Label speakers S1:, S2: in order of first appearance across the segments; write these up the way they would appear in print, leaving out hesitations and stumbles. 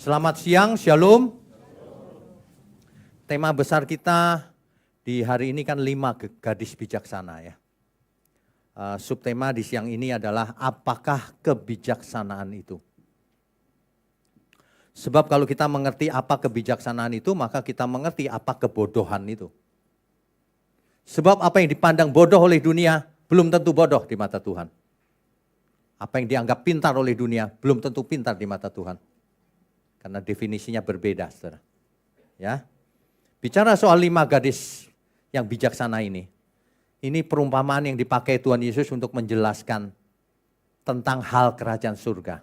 S1: Selamat siang, Shalom. Tema besar kita di hari ini kan 5 gadis bijaksana ya. Subtema di siang ini adalah apakah kebijaksanaan itu? Sebab kalau kita mengerti apa kebijaksanaan itu, maka kita mengerti apa kebodohan itu. Sebab apa yang dipandang bodoh oleh dunia, belum tentu bodoh di mata Tuhan. Apa yang dianggap pintar oleh dunia, belum tentu pintar di mata Tuhan. Karena definisinya berbeda, saudara. Ya. Bicara soal 5 gadis yang bijaksana ini perumpamaan yang dipakai Tuhan Yesus untuk menjelaskan tentang hal kerajaan surga.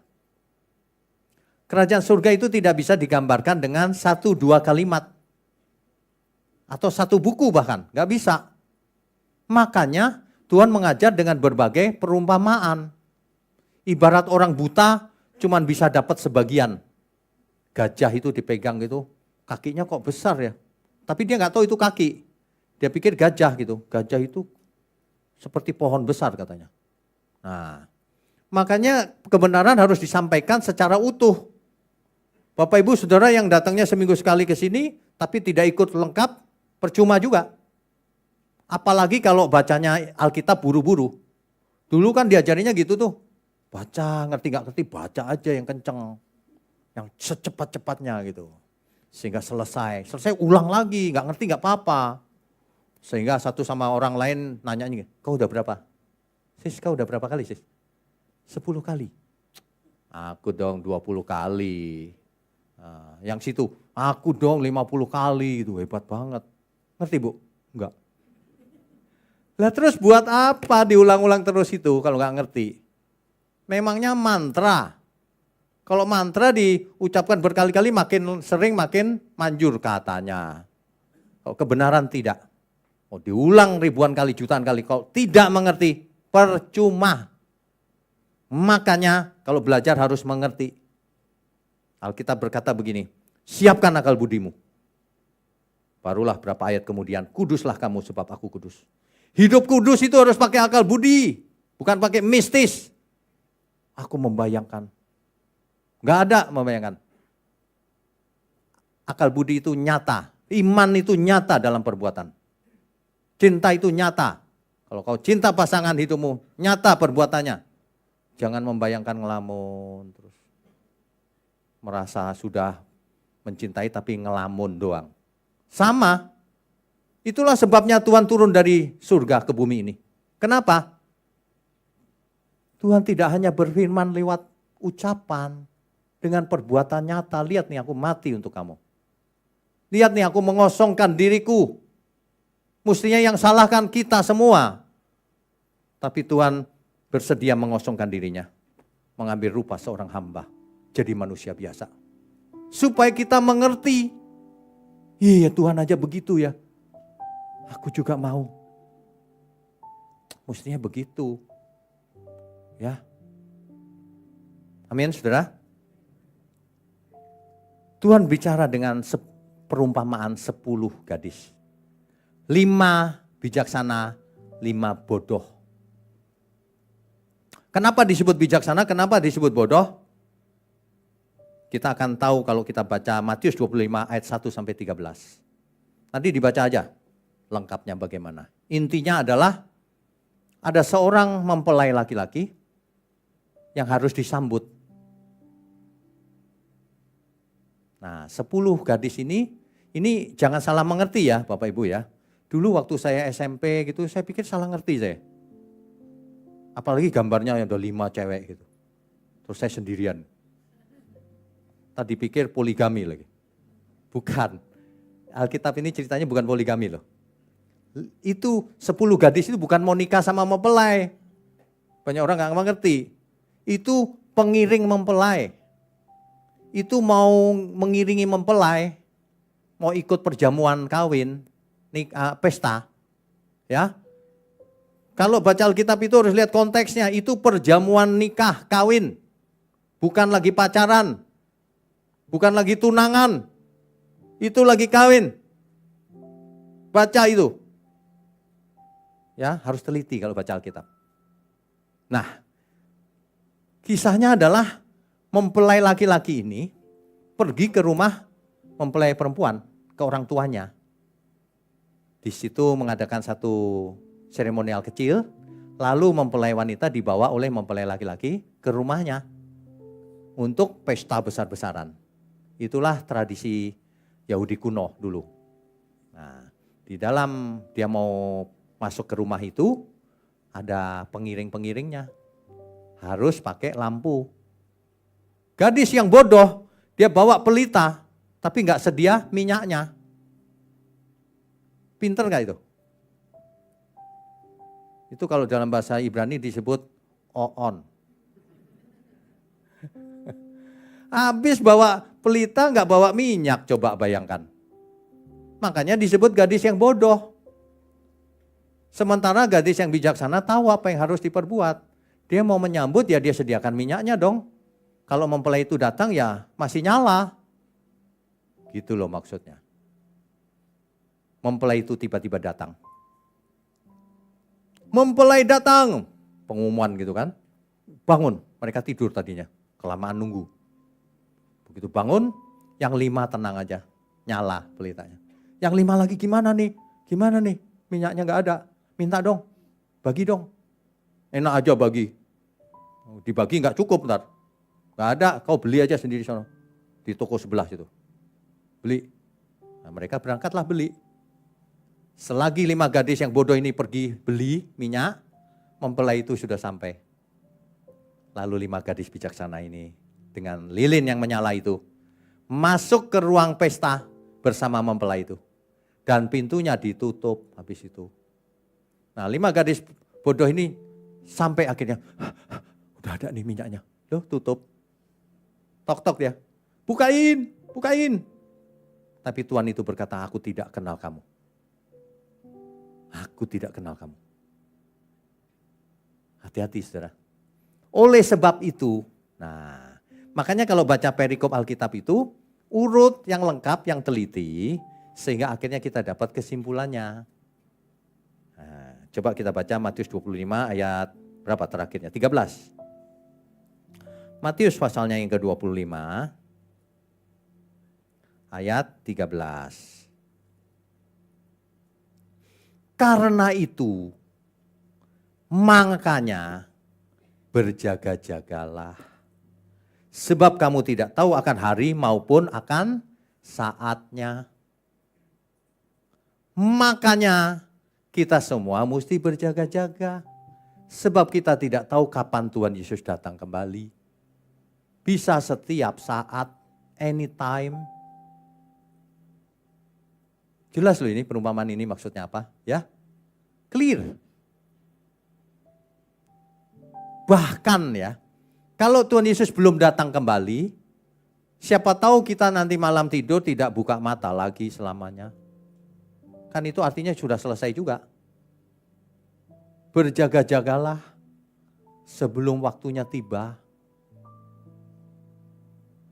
S1: Kerajaan surga itu tidak bisa digambarkan dengan 1-2 kalimat. Atau 1 buku bahkan, nggak bisa. Makanya Tuhan mengajar dengan berbagai perumpamaan. Ibarat orang buta cuman bisa dapat sebagian. Gajah itu dipegang gitu, kakinya kok besar ya. Tapi dia nggak tahu itu kaki. Dia pikir gajah gitu. Gajah itu seperti pohon besar katanya. Nah, makanya kebenaran harus disampaikan secara utuh. Bapak Ibu Saudara yang datangnya seminggu sekali ke sini, tapi tidak ikut lengkap, percuma juga. Apalagi kalau bacanya Alkitab buru-buru. Dulu kan diajarinya gitu tuh. Baca, ngerti nggak ngerti, baca aja yang kenceng. Yang secepat-cepatnya gitu. Sehingga selesai ulang lagi, nggak ngerti nggak apa-apa. Sehingga satu sama orang lain nanya, kau udah berapa? Sis, kau udah berapa kali sis? 10 kali. Aku dong 20 kali. Nah, yang situ, aku dong 50 kali, itu hebat banget. Ngerti Bu? Enggak. Lah terus buat apa diulang-ulang terus itu kalau nggak ngerti? Memangnya mantra. Kalau mantra diucapkan berkali-kali makin sering makin manjur katanya. Kalau kebenaran tidak. Oh, diulang ribuan kali, jutaan kali. Kalau tidak mengerti, percuma. Makanya kalau belajar harus mengerti. Alkitab berkata begini, siapkan akal budimu. Barulah berapa ayat kemudian, kuduslah kamu sebab aku kudus. Hidup kudus itu harus pakai akal budi, bukan pakai mistis. Aku membayangkan. Gak ada membayangkan. Akal budi itu nyata. Iman itu nyata dalam perbuatan. Cinta itu nyata. Kalau kau cinta pasangan hidupmu, nyata perbuatannya. Jangan membayangkan ngelamun terus. Merasa sudah mencintai tapi ngelamun doang. Sama. Itulah sebabnya Tuhan turun dari surga ke bumi ini. Kenapa? Tuhan tidak hanya berfirman lewat ucapan. Dengan perbuatan nyata, lihat nih aku mati untuk kamu. Lihat nih aku mengosongkan diriku. Mestinya yang salahkan kita semua. Tapi Tuhan bersedia mengosongkan dirinya. Mengambil rupa seorang hamba. Jadi manusia biasa. Supaya kita mengerti. Iya Tuhan aja begitu ya. Aku juga mau. Mestinya begitu. Ya. Amin saudara. Tuhan bicara dengan perumpamaan 10 gadis. 5 bijaksana, 5 bodoh. Kenapa disebut bijaksana, kenapa disebut bodoh? Kita akan tahu kalau kita baca Matius 25 ayat 1-13. Nanti dibaca aja lengkapnya bagaimana. Intinya adalah ada seorang mempelai laki-laki yang harus disambut. Nah 10 gadis ini jangan salah mengerti ya Bapak Ibu ya. Dulu waktu saya SMP gitu saya pikir salah ngerti saya. Apalagi gambarnya ada 5 cewek gitu. Terus saya sendirian. Tadi pikir poligami lagi. Bukan. Alkitab ini ceritanya bukan poligami loh. Itu 10 gadis itu bukan mau nikah sama mempelai. Banyak orang gak mengerti. Itu pengiring mempelai. Itu mau mengiringi mempelai, mau ikut perjamuan kawin, pesta, ya. Kalau baca Alkitab itu harus lihat konteksnya, itu perjamuan nikah, kawin, bukan lagi pacaran, bukan lagi tunangan, itu lagi kawin. Baca itu, ya harus teliti kalau baca Alkitab. Nah, kisahnya adalah mempelai laki-laki ini pergi ke rumah mempelai perempuan, ke orang tuanya. Di situ mengadakan satu seremonial kecil, lalu mempelai wanita dibawa oleh mempelai laki-laki ke rumahnya untuk pesta besar-besaran. Itulah tradisi Yahudi kuno dulu. Nah, di dalam dia mau masuk ke rumah itu, ada pengiring-pengiringnya. Harus pakai lampu. Gadis yang bodoh, dia bawa pelita, tapi nggak sedia minyaknya. Pinter nggak itu? Itu kalau dalam bahasa Ibrani disebut oon. Habis bawa pelita nggak bawa minyak, coba bayangkan. Makanya disebut gadis yang bodoh. Sementara gadis yang bijaksana tahu apa yang harus diperbuat. Dia mau menyambut ya dia sediakan minyaknya dong. Kalau mempelai itu datang ya masih nyala. Gitu loh maksudnya. Mempelai itu tiba-tiba datang. Mempelai datang. Pengumuman gitu kan. Bangun, mereka tidur tadinya. Kelamaan nunggu. Begitu bangun, yang 5 tenang aja. Nyala pelitanya. Yang 5 lagi gimana nih? Gimana nih? Minyaknya gak ada. Minta dong, bagi dong. Enak aja bagi. Dibagi nggak cukup ntar. Nggak ada, kau beli aja sendiri sana. Di toko sebelah situ. Beli. Nah, mereka berangkatlah beli. Selagi 5 gadis yang bodoh ini pergi beli minyak, mempelai itu sudah sampai. Lalu 5 gadis bijaksana ini dengan lilin yang menyala itu masuk ke ruang pesta bersama mempelai itu. Dan pintunya ditutup habis itu. Nah 5 gadis bodoh ini sampai akhirnya, udah ada nih minyaknya. Loh tutup. Tok-tok dia, bukain, bukain. Tapi Tuhan itu berkata, aku tidak kenal kamu. Aku tidak kenal kamu. Hati-hati saudara. Oleh sebab itu, nah makanya kalau baca perikop Alkitab itu, urut yang lengkap, yang teliti, sehingga akhirnya kita dapat kesimpulannya. Nah, coba kita baca Matius 25 ayat berapa terakhirnya? 13. Matius pasalnya yang ke-25 ayat 13. Karena itu, makanya berjaga-jagalah. Sebab kamu tidak tahu akan hari maupun akan saatnya. Makanya kita semua mesti berjaga-jaga. Sebab kita tidak tahu kapan Tuhan Yesus datang kembali. Bisa setiap saat, anytime. Jelas loh ini perumpamaan ini maksudnya apa? Ya, clear. Bahkan ya, kalau Tuhan Yesus belum datang kembali, siapa tahu kita nanti malam tidur tidak buka mata lagi selamanya. Kan itu artinya sudah selesai juga. Berjaga-jagalah sebelum waktunya tiba.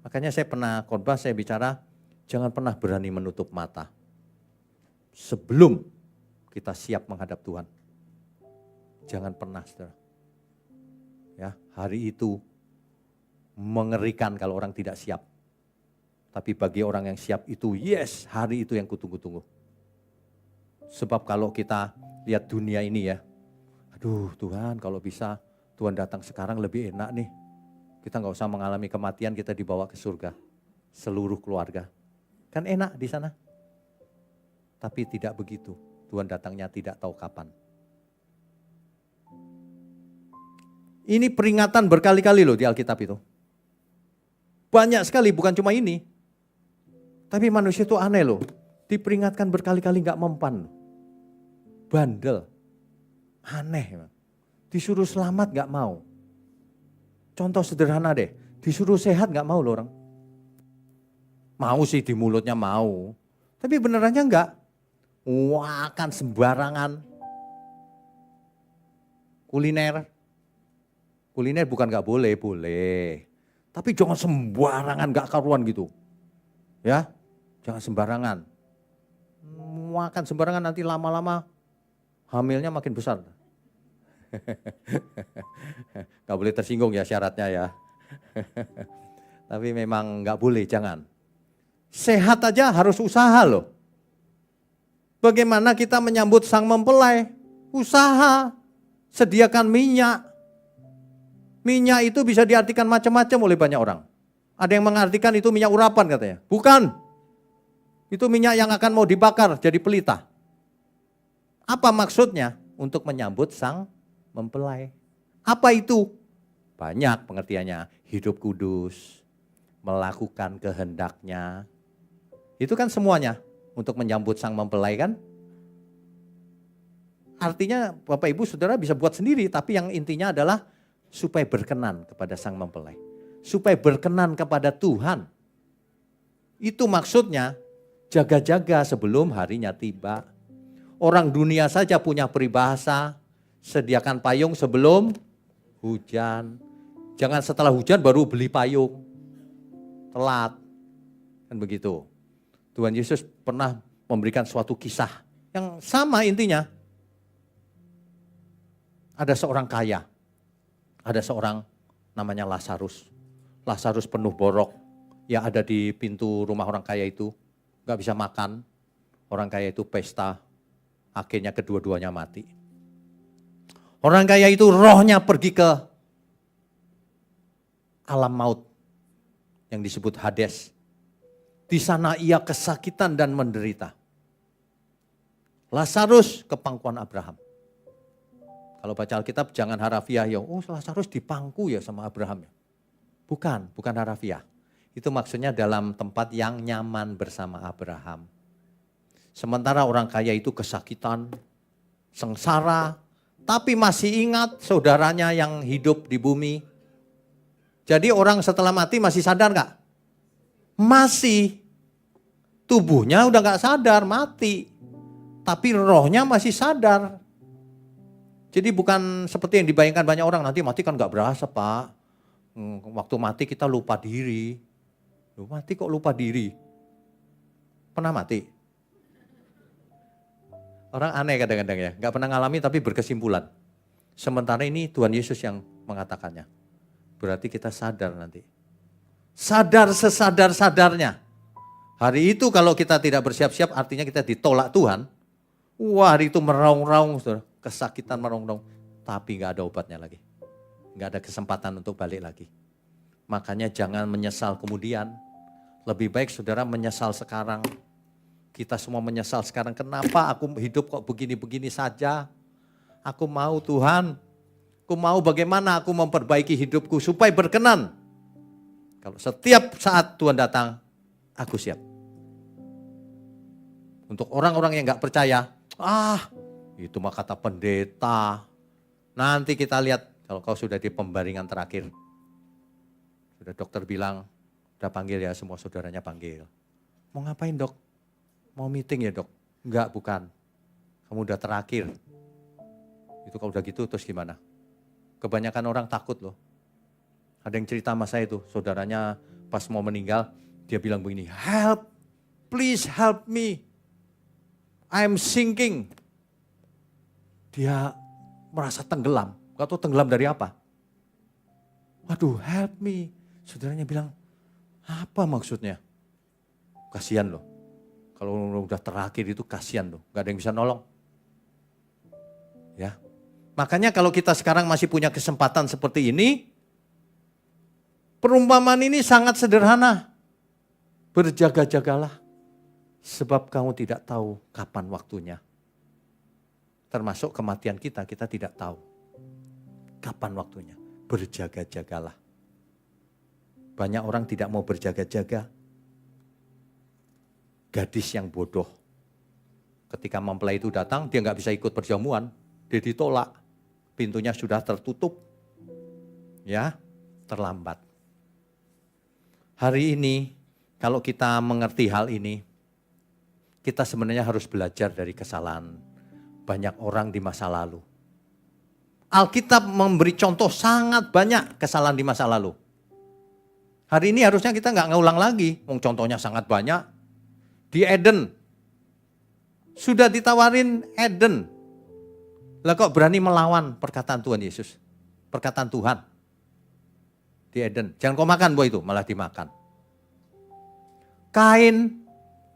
S1: Makanya saya pernah khotbah, saya bicara, jangan pernah berani menutup mata. Sebelum kita siap menghadap Tuhan. Jangan pernah, saudara. Ya, hari itu mengerikan kalau orang tidak siap. Tapi bagi orang yang siap itu, yes, hari itu yang kutunggu-tunggu. Sebab kalau kita lihat dunia ini ya, aduh Tuhan kalau bisa Tuhan datang sekarang lebih enak nih. Kita nggak usah mengalami kematian, kita dibawa ke surga. Seluruh keluarga. Kan enak di sana. Tapi tidak begitu. Tuhan datangnya tidak tahu kapan. Ini peringatan berkali-kali loh di Alkitab itu. Banyak sekali, bukan cuma ini. Tapi manusia itu aneh loh. Diperingatkan berkali-kali gak mempan. Bandel. Aneh. Disuruh selamat gak mau. Contoh sederhana deh. Disuruh sehat gak mau loh orang. Mau sih di mulutnya mau. Tapi benerannya enggak. Makan sembarangan. Kuliner bukan gak boleh, boleh. Tapi jangan sembarangan gak karuan gitu. Ya, jangan sembarangan. Makan sembarangan nanti lama-lama hamilnya makin besar. Gak boleh tersinggung ya syaratnya ya. Tapi memang gak boleh, jangan. Sehat aja harus usaha loh. Bagaimana kita menyambut sang mempelai? Usaha, sediakan minyak. Minyak itu bisa diartikan macam-macam oleh banyak orang. Ada yang mengartikan itu minyak urapan katanya. Bukan. Itu minyak yang akan mau dibakar jadi pelita. Apa maksudnya? Untuk menyambut sang mempelai. Apa itu? Banyak pengertiannya. Hidup kudus, melakukan kehendaknya. Itu kan semuanya untuk menyambut sang mempelai kan? Artinya Bapak Ibu Saudara bisa buat sendiri, tapi yang intinya adalah supaya berkenan kepada sang mempelai. Supaya berkenan kepada Tuhan. Itu maksudnya jaga-jaga sebelum harinya tiba. Orang dunia saja punya peribahasa, sediakan payung sebelum hujan. Jangan setelah hujan baru beli payung. Telat. Kan begitu. Tuhan Yesus pernah memberikan suatu kisah yang sama intinya. Ada seorang kaya. Ada seorang namanya Lazarus. Lazarus penuh borok. Ya ada di pintu rumah orang kaya itu. Gak bisa makan. Orang kaya itu pesta. Akhirnya kedua-duanya mati. Orang kaya itu rohnya pergi ke alam maut. Yang disebut Hades. Di sana ia kesakitan dan menderita. Lazarus ke pangkuan Abraham. Kalau baca Alkitab jangan harafiah ya, oh Lazarus dipangku ya sama Abraham ya. Bukan harafiah. Itu maksudnya dalam tempat yang nyaman bersama Abraham. Sementara orang kaya itu kesakitan, sengsara, tapi masih ingat saudaranya yang hidup di bumi. Jadi orang setelah mati masih sadar gak? Masih. Tubuhnya udah gak sadar, mati. Tapi rohnya masih sadar. Jadi bukan seperti yang dibayangkan banyak orang, nanti mati kan gak berasa Pak. Waktu mati kita lupa diri. Loh, mati kok lupa diri? Pernah mati? Orang aneh kadang-kadang ya, gak pernah ngalami tapi berkesimpulan. Sementara ini Tuhan Yesus yang mengatakannya. Berarti kita sadar nanti. Sadar sesadar-sadarnya. Hari itu kalau kita tidak bersiap-siap artinya kita ditolak Tuhan. Wah hari itu meraung-raung, kesakitan meraung-raung. Tapi gak ada obatnya lagi. Gak ada kesempatan untuk balik lagi. Makanya jangan menyesal kemudian. Lebih baik saudara menyesal sekarang. Kita semua menyesal sekarang. Kenapa aku hidup kok begini-begini saja. Aku mau Tuhan. Aku mau bagaimana aku memperbaiki hidupku supaya berkenan. Kalau setiap saat Tuhan datang, aku siap. Untuk orang-orang yang gak percaya, itu mah kata pendeta. Nanti kita lihat kalau kau sudah di pembaringan terakhir. Sudah dokter bilang, udah panggil ya semua saudaranya panggil. Mau ngapain dok? Mau meeting ya dok? Enggak, bukan. Kamu udah terakhir. Itu kalau udah gitu terus gimana? Kebanyakan orang takut loh. Ada yang cerita sama saya tuh, saudaranya pas mau meninggal, dia bilang begini, help, please help me. I'm sinking. Dia merasa tenggelam. Gak tahu tenggelam dari apa. Waduh, help me. Saudaranya bilang, apa maksudnya? Kasihan loh. Kalau udah terakhir itu kasihan loh. Gak ada yang bisa nolong. Ya. Makanya kalau kita sekarang masih punya kesempatan seperti ini, perumpamaan ini sangat sederhana. Berjaga-jagalah. Sebab kamu tidak tahu kapan waktunya. Termasuk kematian kita tidak tahu. Kapan waktunya. Berjaga-jagalah. Banyak orang tidak mau berjaga-jaga. Gadis yang bodoh. Ketika mempelai itu datang, dia nggak bisa ikut perjamuan. Dia ditolak. Pintunya sudah tertutup. Ya, terlambat. Hari ini, kalau kita mengerti hal ini, kita sebenarnya harus belajar dari kesalahan banyak orang di masa lalu. Alkitab memberi contoh sangat banyak kesalahan di masa lalu. Hari ini harusnya kita nggak ngulang lagi, contohnya sangat banyak. Di Eden, sudah ditawarin Eden. Lah kok berani melawan perkataan Tuhan Yesus, perkataan Tuhan. Di Eden, jangan kau makan buah itu, malah dimakan. Kain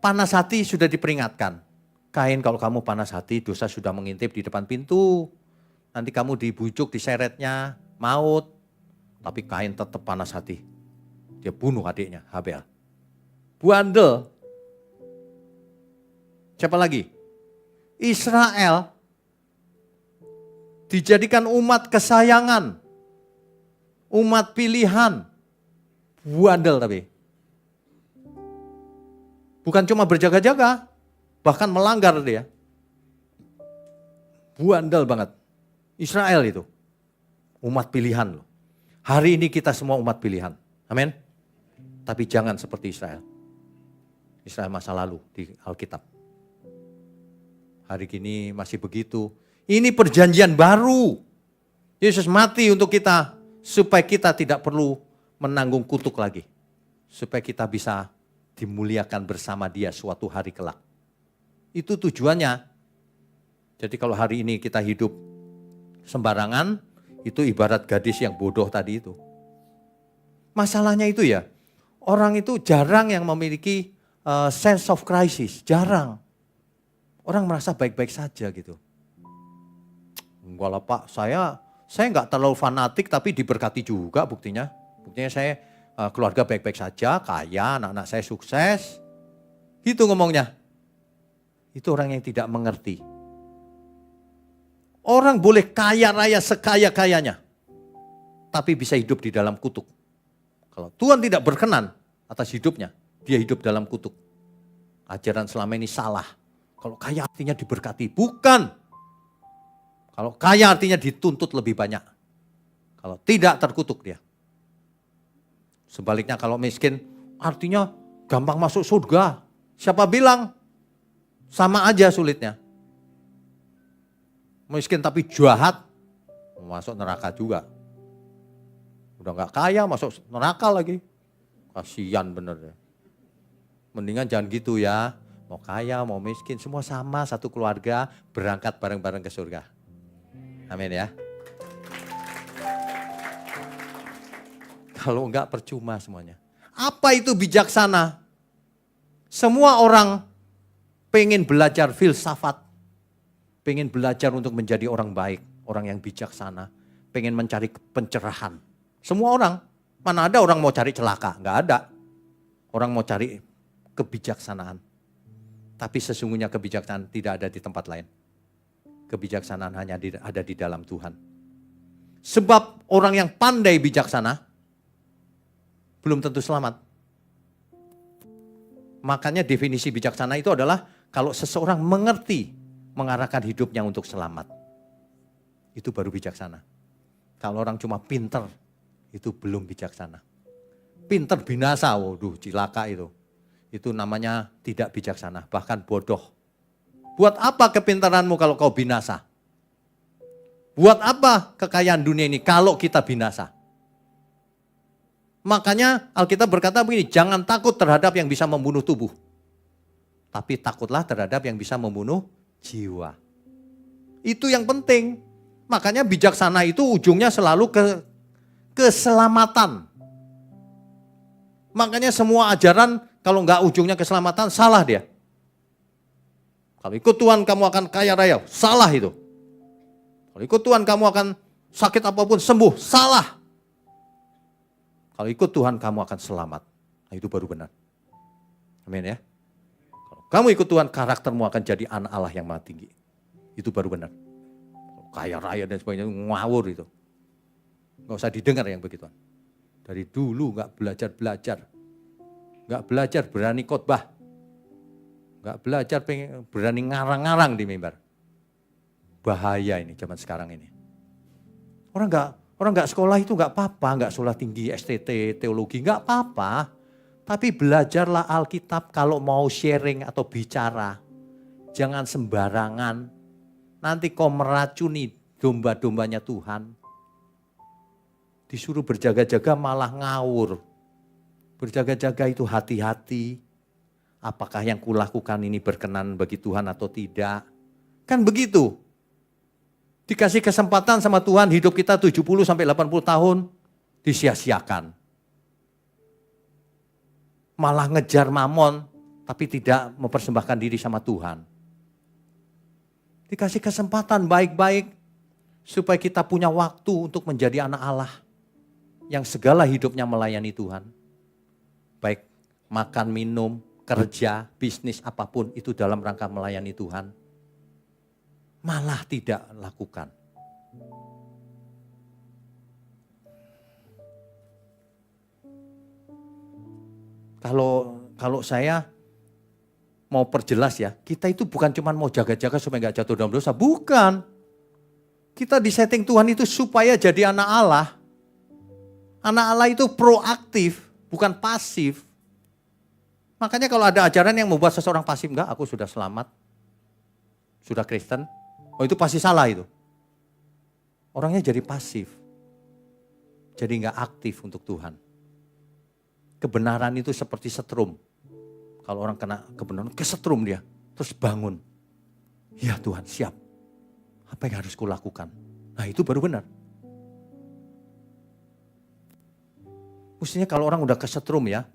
S1: panas hati sudah diperingatkan. Kain, kalau kamu panas hati, dosa sudah mengintip di depan pintu. Nanti kamu dibujuk, diseretnya, maut. Tapi Kain tetap panas hati. Dia bunuh adiknya, Habel. Bandel. Siapa lagi? Israel dijadikan umat kesayangan. Umat pilihan. Bandel tapi. Bukan cuma berjaga-jaga, bahkan melanggar dia. Bandel banget. Israel itu. Umat pilihan loh. Hari ini kita semua umat pilihan. Amin. Tapi jangan seperti Israel. Israel masa lalu di Alkitab. Hari ini masih begitu. Ini perjanjian baru. Yesus mati untuk kita. Supaya kita tidak perlu menanggung kutuk lagi. Supaya kita bisa dimuliakan bersama dia suatu hari kelak. Itu tujuannya. Jadi kalau hari ini kita hidup sembarangan, itu ibarat gadis yang bodoh tadi itu. Masalahnya itu ya, orang itu jarang yang memiliki sense of crisis, jarang. Orang merasa baik-baik saja gitu. Enggak lah Pak, saya nggak terlalu fanatik tapi diberkati juga buktinya. Buktinya saya keluarga baik-baik saja, kaya, anak-anak saya sukses. Gitu ngomongnya. Itu orang yang tidak mengerti. Orang boleh kaya raya sekaya-kayanya. Tapi bisa hidup di dalam kutuk. Kalau Tuhan tidak berkenan atas hidupnya, dia hidup dalam kutuk. Ajaran selama ini salah. Kalau kaya artinya diberkati. Bukan. Kalau kaya artinya dituntut lebih banyak. Kalau tidak terkutuk dia. Sebaliknya kalau miskin artinya gampang masuk surga. Siapa bilang? Sama aja sulitnya. Miskin tapi jahat, masuk neraka juga. Udah gak kaya masuk neraka lagi. Kasian bener ya. Mendingan jangan gitu ya. Mau kaya, mau miskin, semua sama satu keluarga berangkat bareng-bareng ke surga. Amin ya. Kalau enggak percuma semuanya. Apa itu bijaksana? Semua orang pengen belajar filsafat. Pengen belajar untuk menjadi orang baik. Orang yang bijaksana. Pengen mencari pencerahan. Semua orang. Mana ada orang mau cari celaka? Enggak ada. Orang mau cari kebijaksanaan. Tapi sesungguhnya kebijaksanaan tidak ada di tempat lain. Kebijaksanaan hanya ada di dalam Tuhan. Sebab orang yang pandai bijaksana belum tentu selamat. Makanya definisi bijaksana itu adalah kalau seseorang mengerti mengarahkan hidupnya untuk selamat. Itu baru bijaksana. Kalau orang cuma pinter, itu belum bijaksana. Pinter binasa, waduh cilaka itu. Itu namanya tidak bijaksana, bahkan bodoh. Buat apa kepintaranmu kalau kau binasa? Buat apa kekayaan dunia ini kalau kita binasa? Makanya Alkitab berkata begini, jangan takut terhadap yang bisa membunuh tubuh. Tapi takutlah terhadap yang bisa membunuh jiwa. Itu yang penting. Makanya bijaksana itu ujungnya selalu ke keselamatan. Makanya semua ajaran kalau enggak ujungnya keselamatan, salah dia. Kalau ikut Tuhan kamu akan kaya raya, salah itu. Kalau ikut Tuhan kamu akan sakit apapun sembuh, salah. Kalau ikut Tuhan kamu akan selamat. Nah, itu baru benar. Amin ya. Kalau kamu ikut Tuhan karaktermu akan jadi anak Allah yang maha tinggi. Itu baru benar. Kaya raya dan sebagainya ngawur itu. Gak usah didengar yang begituan. Dari dulu gak belajar-belajar. Gak belajar berani khotbah. Gak belajar berani ngarang-ngarang di mimbar. Bahaya ini zaman sekarang ini. Orang nggak sekolah itu nggak apa-apa, nggak sekolah tinggi STT, teologi, nggak apa-apa. Tapi belajarlah Alkitab kalau mau sharing atau bicara. Jangan sembarangan. Nanti kau meracuni domba-dombanya Tuhan. Disuruh berjaga-jaga malah ngawur. Berjaga-jaga itu hati-hati. Apakah yang kulakukan ini berkenan bagi Tuhan atau tidak. Kan begitu. Dikasih kesempatan sama Tuhan hidup kita 70 sampai 80 tahun disia-siakan. malah ngejar mamon, tapi tidak mempersembahkan diri sama Tuhan. Dikasih kesempatan baik-baik, supaya kita punya waktu untuk menjadi anak Allah, yang segala hidupnya melayani Tuhan. Baik makan, minum, kerja, bisnis, apapun itu dalam rangka melayani Tuhan. Malah tidak lakukan. Kalau saya mau perjelas ya, kita itu bukan cuma mau jaga-jaga supaya nggak jatuh dalam dosa, bukan. Kita disetting Tuhan itu supaya jadi anak Allah. Anak Allah itu proaktif, bukan pasif. Makanya kalau ada ajaran yang membuat seseorang pasif, enggak, aku sudah selamat, sudah Kristen, oh itu pasti salah itu. Orangnya jadi pasif, jadi enggak aktif untuk Tuhan. Kebenaran itu seperti setrum. Kalau orang kena kebenaran, kesetrum dia, terus bangun. Ya Tuhan, siap. Apa yang harus kulakukan? Nah itu baru benar. Mestinya kalau orang udah kesetrum ya,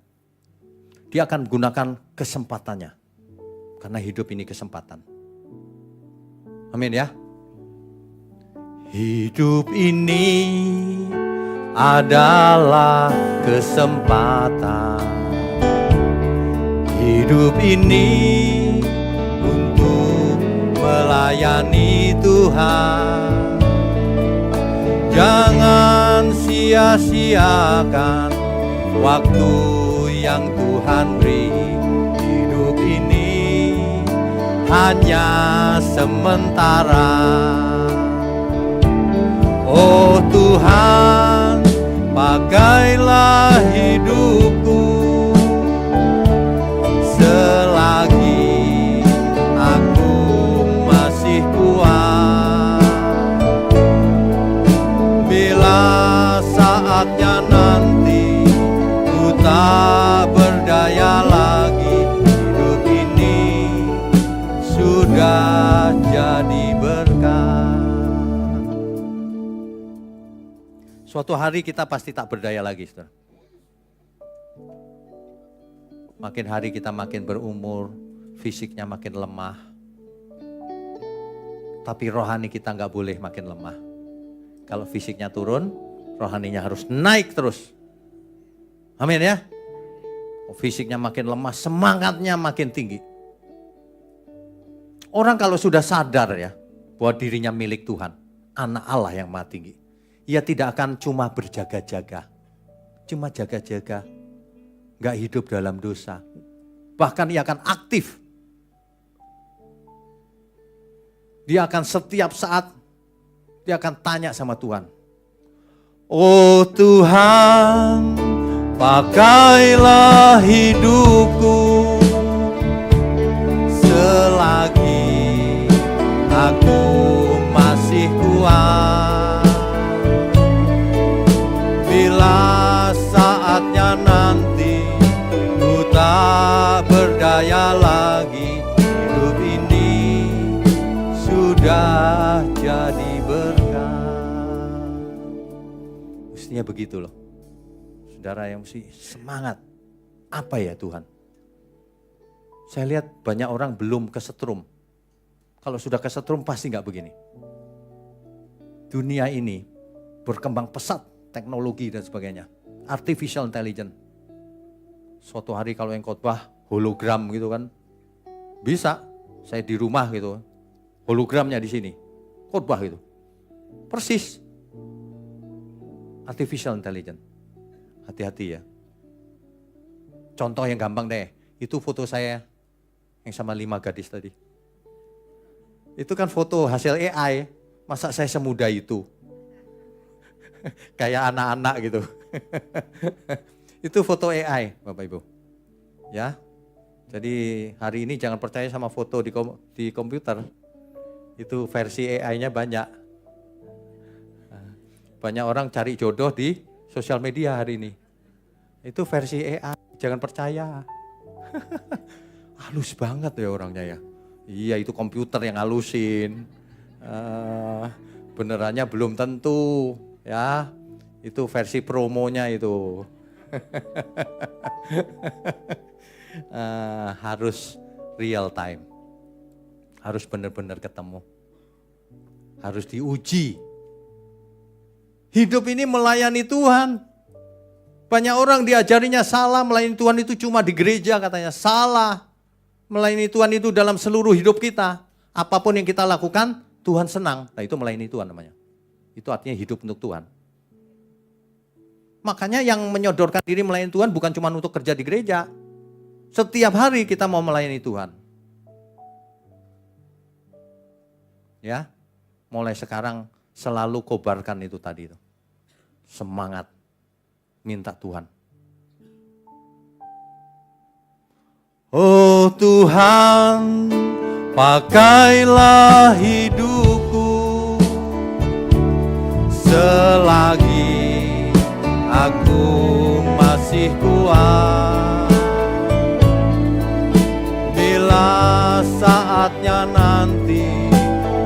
S1: dia akan gunakan kesempatannya. Karena hidup ini kesempatan. Amin ya. Hidup ini adalah kesempatan. Hidup ini untuk melayani Tuhan. Jangan sia-siakan waktu yang Tuhan beri. Hidup ini hanya sementara. Oh Tuhan, pakailah hidupku selagi aku masih kuat. Bila saatnya nanti ku tak berdaya lagi, hidup ini sudah jadi berkat. Suatu hari kita pasti tak berdaya lagi, saudara. Makin hari kita makin berumur, fisiknya makin lemah. Tapi rohani kita nggak boleh makin lemah. Kalau fisiknya turun, rohaninya harus naik terus. Amin ya. Fisiknya makin lemah, semangatnya makin tinggi. Orang kalau sudah sadar ya, bahwa dirinya milik Tuhan, anak Allah yang maha tinggi, ia tidak akan cuma berjaga-jaga, cuma jaga-jaga, gak hidup dalam dosa. Bahkan ia akan aktif. Dia akan setiap saat, dia akan tanya sama Tuhan. Oh Tuhan, pakailah hidupku selagi aku masih kuat. Bila saatnya nanti ku tak berdaya lagi, hidup ini sudah jadi berkat. Mestinya begitu loh. Saudara yang mesti semangat. Apa ya Tuhan? Saya lihat banyak orang belum kesetrum. Kalau sudah kesetrum pasti nggak begini. Dunia ini berkembang pesat, teknologi dan sebagainya. Artificial intelligence. Suatu hari kalau yang khotbah hologram gitu kan. Bisa, saya di rumah gitu. Hologramnya di sini. Khotbah gitu. Persis. Artificial intelligence. Hati-hati ya. Contoh yang gampang deh. Itu foto saya yang sama 5 gadis tadi. Itu kan foto hasil AI. Masa saya semudah itu? Kayak anak-anak gitu. Itu foto AI, Bapak Ibu. Ya. Jadi hari ini jangan percaya sama foto di komputer. Itu versi AI-nya banyak. Banyak orang cari jodoh di sosial media hari ini. Itu versi AI, jangan percaya. Halus banget ya orangnya ya. Iya itu komputer yang halusin. Benerannya belum tentu ya. Itu versi promonya itu. harus real time. Harus benar-benar ketemu. Harus diuji. Hidup ini melayani Tuhan. Banyak orang diajarinya salah, melayani Tuhan itu cuma di gereja katanya. Salah. Melayani Tuhan itu dalam seluruh hidup kita. Apapun yang kita lakukan, Tuhan senang. Nah itu melayani Tuhan namanya. Itu artinya hidup untuk Tuhan. Makanya yang menyodorkan diri melayani Tuhan bukan cuma untuk kerja di gereja. Setiap hari kita mau melayani Tuhan. Ya, mulai sekarang selalu kobarkan itu tadi. Semangat. Minta Tuhan. Oh Tuhan, pakailah hidupku selagi aku masih kuat. Bila saatnya nanti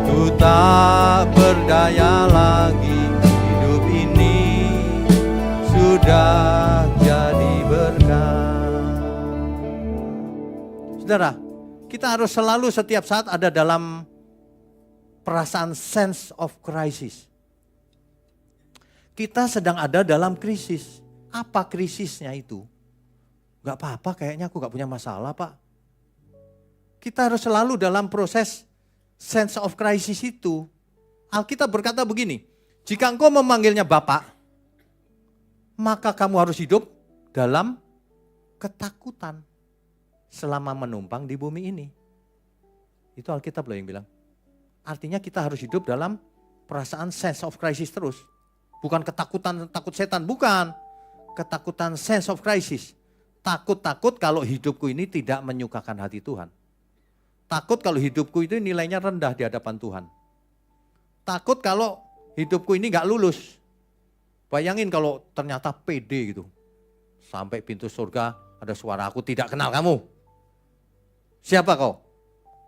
S1: ku tak berdaya lagi, hidup ini sudah jadi berkat. Saudara, kita harus selalu setiap saat ada dalam perasaan sense of crisis. Kita sedang ada dalam krisis. Apa krisisnya itu? Gak apa-apa, kayaknya aku gak punya masalah, Pak. Kita harus selalu dalam proses sense of crisis itu. Alkitab berkata begini, jika engkau memanggilnya Bapak, maka kamu harus hidup dalam ketakutan selama menumpang di bumi ini. Itu Alkitab loh yang bilang. Artinya kita harus hidup dalam perasaan sense of crisis terus. Bukan ketakutan, takut setan, bukan. Ketakutan sense of crisis. Takut-takut kalau hidupku ini tidak menyukakan hati Tuhan. Takut kalau hidupku itu nilainya rendah di hadapan Tuhan. Takut kalau hidupku ini gak lulus. Bayangin kalau ternyata pede gitu. Sampai pintu surga ada suara, aku tidak kenal kamu. Siapa kau?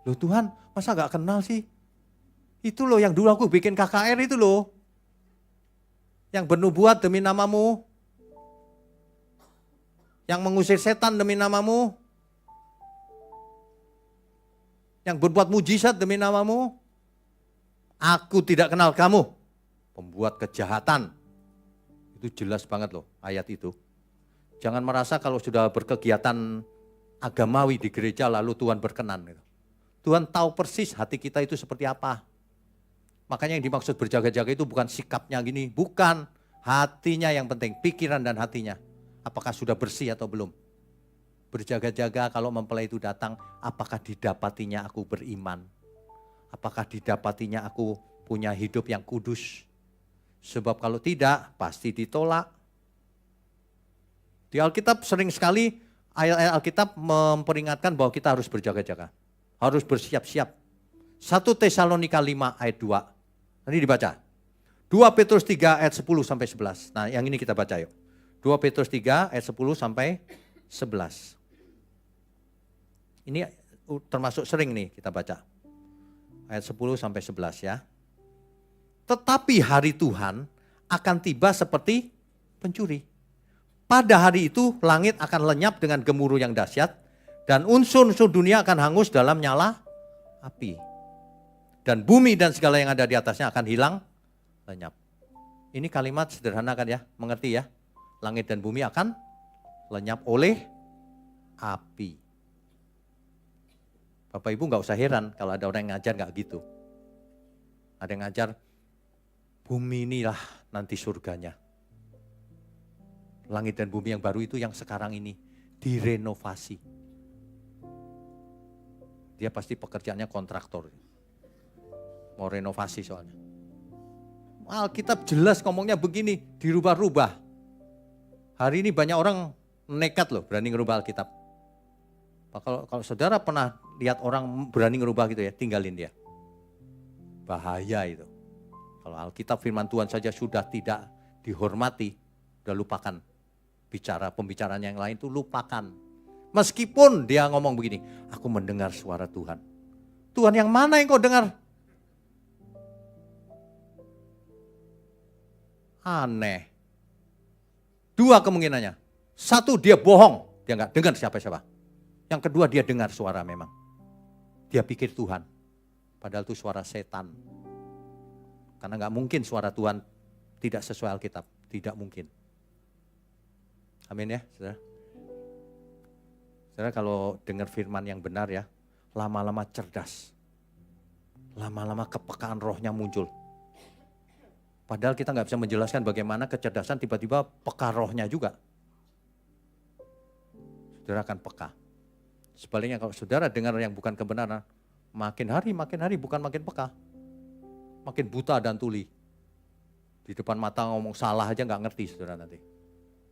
S1: Loh Tuhan, masa gak kenal sih? Itu loh yang dulu aku bikin KKR itu loh. Yang bernubuat demi namamu. Yang mengusir setan demi namamu. Yang berbuat mujizat demi namamu. Aku tidak kenal kamu. Pembuat kejahatan. Itu jelas banget loh ayat itu. Jangan merasa kalau sudah berkegiatan agamawi di gereja lalu Tuhan berkenan. Gitu. Tuhan tahu persis hati kita itu seperti apa. Makanya yang dimaksud berjaga-jaga itu bukan sikapnya gini. Bukan, hatinya yang penting. Pikiran dan hatinya. Apakah sudah bersih atau belum. Berjaga-jaga kalau mempelai itu datang. Apakah didapatinya aku beriman. Apakah didapatinya aku punya hidup yang kudus. Sebab kalau tidak pasti ditolak. Di Alkitab sering sekali ayat-ayat Alkitab memperingatkan bahwa kita harus berjaga-jaga. Harus bersiap-siap. 1 Tesalonika 5 ayat 2. Nanti dibaca. 2 Petrus 3 ayat 10 sampai 11. Nah yang ini kita baca yuk. 2 Petrus 3 ayat 10 sampai 11. Ini termasuk sering nih kita baca. Ayat 10 sampai 11 ya. Tetapi hari Tuhan akan tiba seperti pencuri. Pada hari itu langit akan lenyap dengan gemuruh yang dahsyat dan unsur-unsur dunia akan hangus dalam nyala api. Dan bumi dan segala yang ada di atasnya akan hilang lenyap. Ini kalimat sederhana kan ya, mengerti ya? Langit dan bumi akan lenyap oleh api. Bapak Ibu gak usah heran kalau ada orang yang ngajar gak gitu. Ada yang ngajar, bumi inilah nanti surganya. Langit dan bumi yang baru itu yang sekarang ini direnovasi. Dia pasti pekerjaannya kontraktor. Mau renovasi soalnya. Alkitab jelas ngomongnya begini, dirubah-rubah. Hari ini banyak orang nekat loh berani ngerubah Alkitab. Kalau saudara pernah lihat orang berani ngerubah gitu ya, tinggalin dia. Bahaya itu. Kalau Alkitab firman Tuhan saja sudah tidak dihormati, udah lupakan. Pembicaraan yang lain itu lupakan. Meskipun dia ngomong begini, aku mendengar suara Tuhan. Tuhan yang mana yang kau dengar? Aneh. Dua kemungkinannya. Satu, dia bohong. Dia nggak dengar siapa-siapa. Yang kedua, dia dengar suara memang. Dia pikir Tuhan. Padahal itu suara setan. Karena nggak mungkin suara Tuhan tidak sesuai Alkitab. Tidak mungkin. Amin ya, saudara. Saudara kalau dengar firman yang benar ya, lama-lama cerdas. Lama-lama kepekaan rohnya muncul. Padahal kita nggak bisa menjelaskan bagaimana kecerdasan tiba-tiba peka rohnya juga. Saudara akan peka. Sebaliknya kalau saudara dengar yang bukan kebenaran, makin hari bukan makin peka. Makin buta dan tuli. Di depan mata ngomong salah aja nggak ngerti saudara nanti.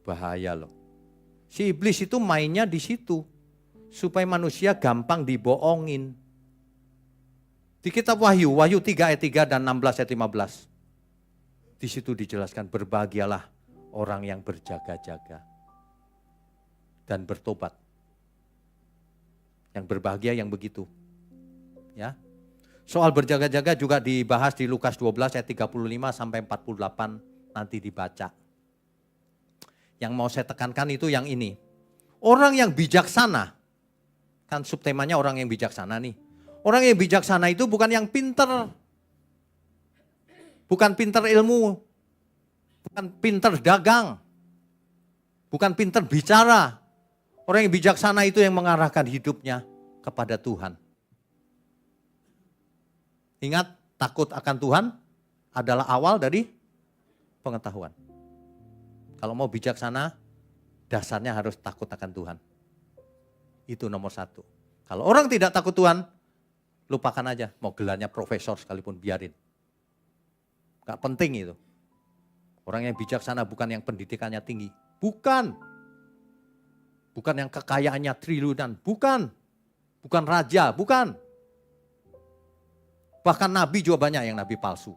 S1: Bahaya loh. Si iblis itu mainnya di situ. Supaya manusia gampang dibohongin. Di kitab Wahyu 3 ayat 3 dan 16 ayat 15. Di situ dijelaskan berbahagialah orang yang berjaga-jaga dan bertobat. Yang berbahagia yang begitu. Ya. Soal berjaga-jaga juga dibahas di Lukas 12 ayat 35 sampai 48 nanti dibaca. Yang mau saya tekankan itu yang ini. Orang yang bijaksana, kan subtemanya orang yang bijaksana nih. Orang yang bijaksana itu bukan yang pinter. Bukan pinter ilmu. Bukan pinter dagang. Bukan pinter bicara. Orang yang bijaksana itu yang mengarahkan hidupnya kepada Tuhan. Ingat, takut akan Tuhan adalah awal dari pengetahuan. Kalau mau bijaksana, dasarnya harus takut akan Tuhan. Itu nomor 1. Kalau orang tidak takut Tuhan, lupakan aja. Mau gelarnya profesor sekalipun biarin. Gak penting itu. Orang yang bijaksana bukan yang pendidikannya tinggi. Bukan. Bukan yang kekayaannya triliunan. Bukan. Bukan raja. Bukan. Bahkan nabi juga banyak yang nabi palsu.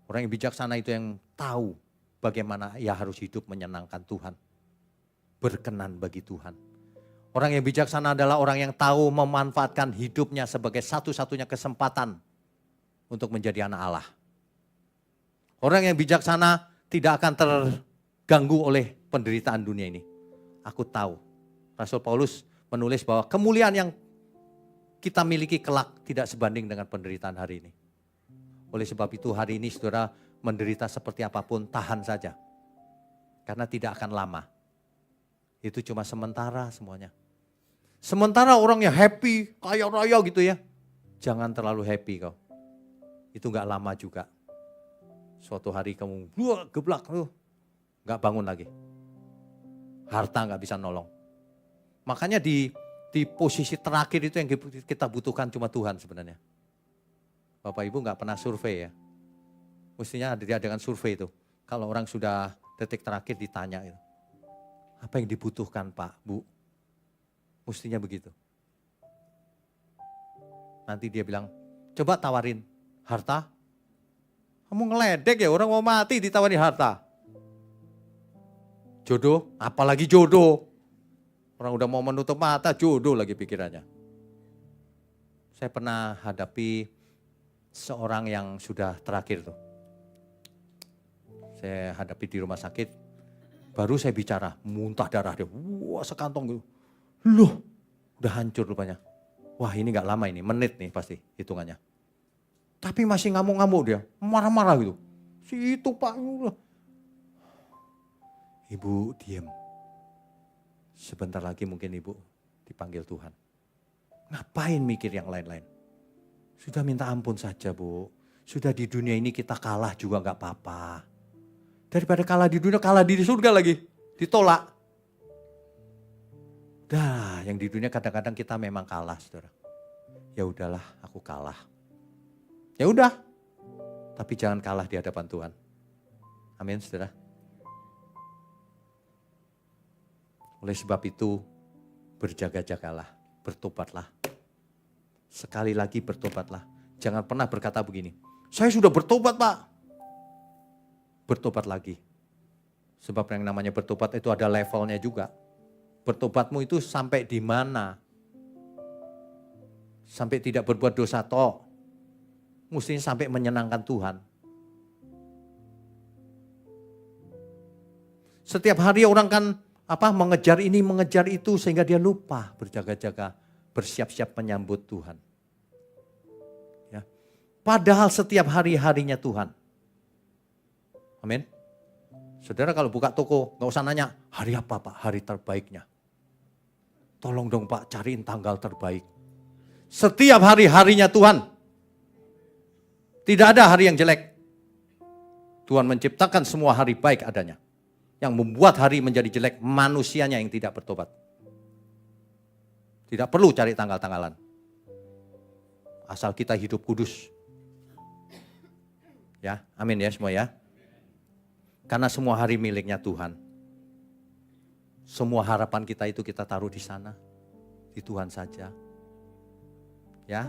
S1: Orang yang bijaksana itu yang tahu bagaimana ia harus hidup menyenangkan Tuhan. Berkenan bagi Tuhan. Orang yang bijaksana adalah orang yang tahu memanfaatkan hidupnya sebagai satu-satunya kesempatan untuk menjadi anak Allah. Orang yang bijaksana tidak akan terganggu oleh penderitaan dunia ini. Aku tahu, Rasul Paulus menulis bahwa kemuliaan yang kita miliki kelak tidak sebanding dengan penderitaan hari ini. Oleh sebab itu hari ini saudara menderita seperti apapun, tahan saja. Karena tidak akan lama. Itu cuma sementara semuanya. Sementara orang yang happy, kaya raya gitu ya. Jangan terlalu happy kau. Itu gak lama juga. Suatu hari kamu geblak, gak bangun lagi. Harta gak bisa nolong. Makanya di posisi terakhir itu yang kita butuhkan cuma Tuhan sebenarnya. Bapak Ibu gak pernah survei ya. Mestinya ada dengan survei itu. Kalau orang sudah detik terakhir ditanya itu. Apa yang dibutuhkan Pak, Bu? Mestinya begitu. Nanti dia bilang, coba tawarin harta. Kamu ngeledek ya, orang mau mati ditawarin harta. Jodoh, apalagi jodoh. Orang udah mau menutup mata, jodoh lagi pikirannya. Saya pernah hadapi seorang yang sudah terakhir tuh. Saya hadapi di rumah sakit, baru saya bicara, muntah darah dia. Wah sekantong gitu. Loh, udah hancur rupanya. Wah ini gak lama ini, menit nih pasti hitungannya. Tapi masih ngamuk-ngamuk dia, marah-marah gitu. Si itu Pak. Ibu diem. Sebentar lagi mungkin ibu dipanggil Tuhan. Ngapain mikir yang lain-lain? Sudah minta ampun saja Bu. Sudah di dunia ini kita kalah juga gak apa-apa. Daripada kalah di dunia, kalah di surga lagi. Ditolak. Dah, yang di dunia kadang-kadang kita memang kalah, saudara. Ya udahlah, aku kalah. Ya udah, tapi jangan kalah di hadapan Tuhan. Amin, saudara. Oleh sebab itu, berjaga-jagalah, bertobatlah. Sekali lagi bertobatlah. Jangan pernah berkata begini, saya sudah bertobat Pak. Bertobat lagi. Sebab yang namanya bertobat itu ada levelnya juga. Bertobatmu itu sampai di mana? Sampai tidak berbuat dosa toh. Mestinya sampai menyenangkan Tuhan. Setiap hari orang kan mengejar ini, mengejar itu sehingga dia lupa berjaga-jaga, bersiap-siap menyambut Tuhan. Ya. Padahal setiap hari-harinya Tuhan. Amin. Saudara kalau buka toko, gak usah nanya, hari apa Pak? Hari terbaiknya. Tolong dong Pak, cariin tanggal terbaik. Setiap hari-harinya Tuhan. Tidak ada hari yang jelek. Tuhan menciptakan semua hari baik adanya. Yang membuat hari menjadi jelek manusianya yang tidak bertobat. Tidak perlu cari tanggal-tanggalan. Asal kita hidup kudus. Ya, amin ya semua ya. Karena semua hari miliknya Tuhan. Semua harapan kita itu kita taruh di sana. Di Tuhan saja. Ya.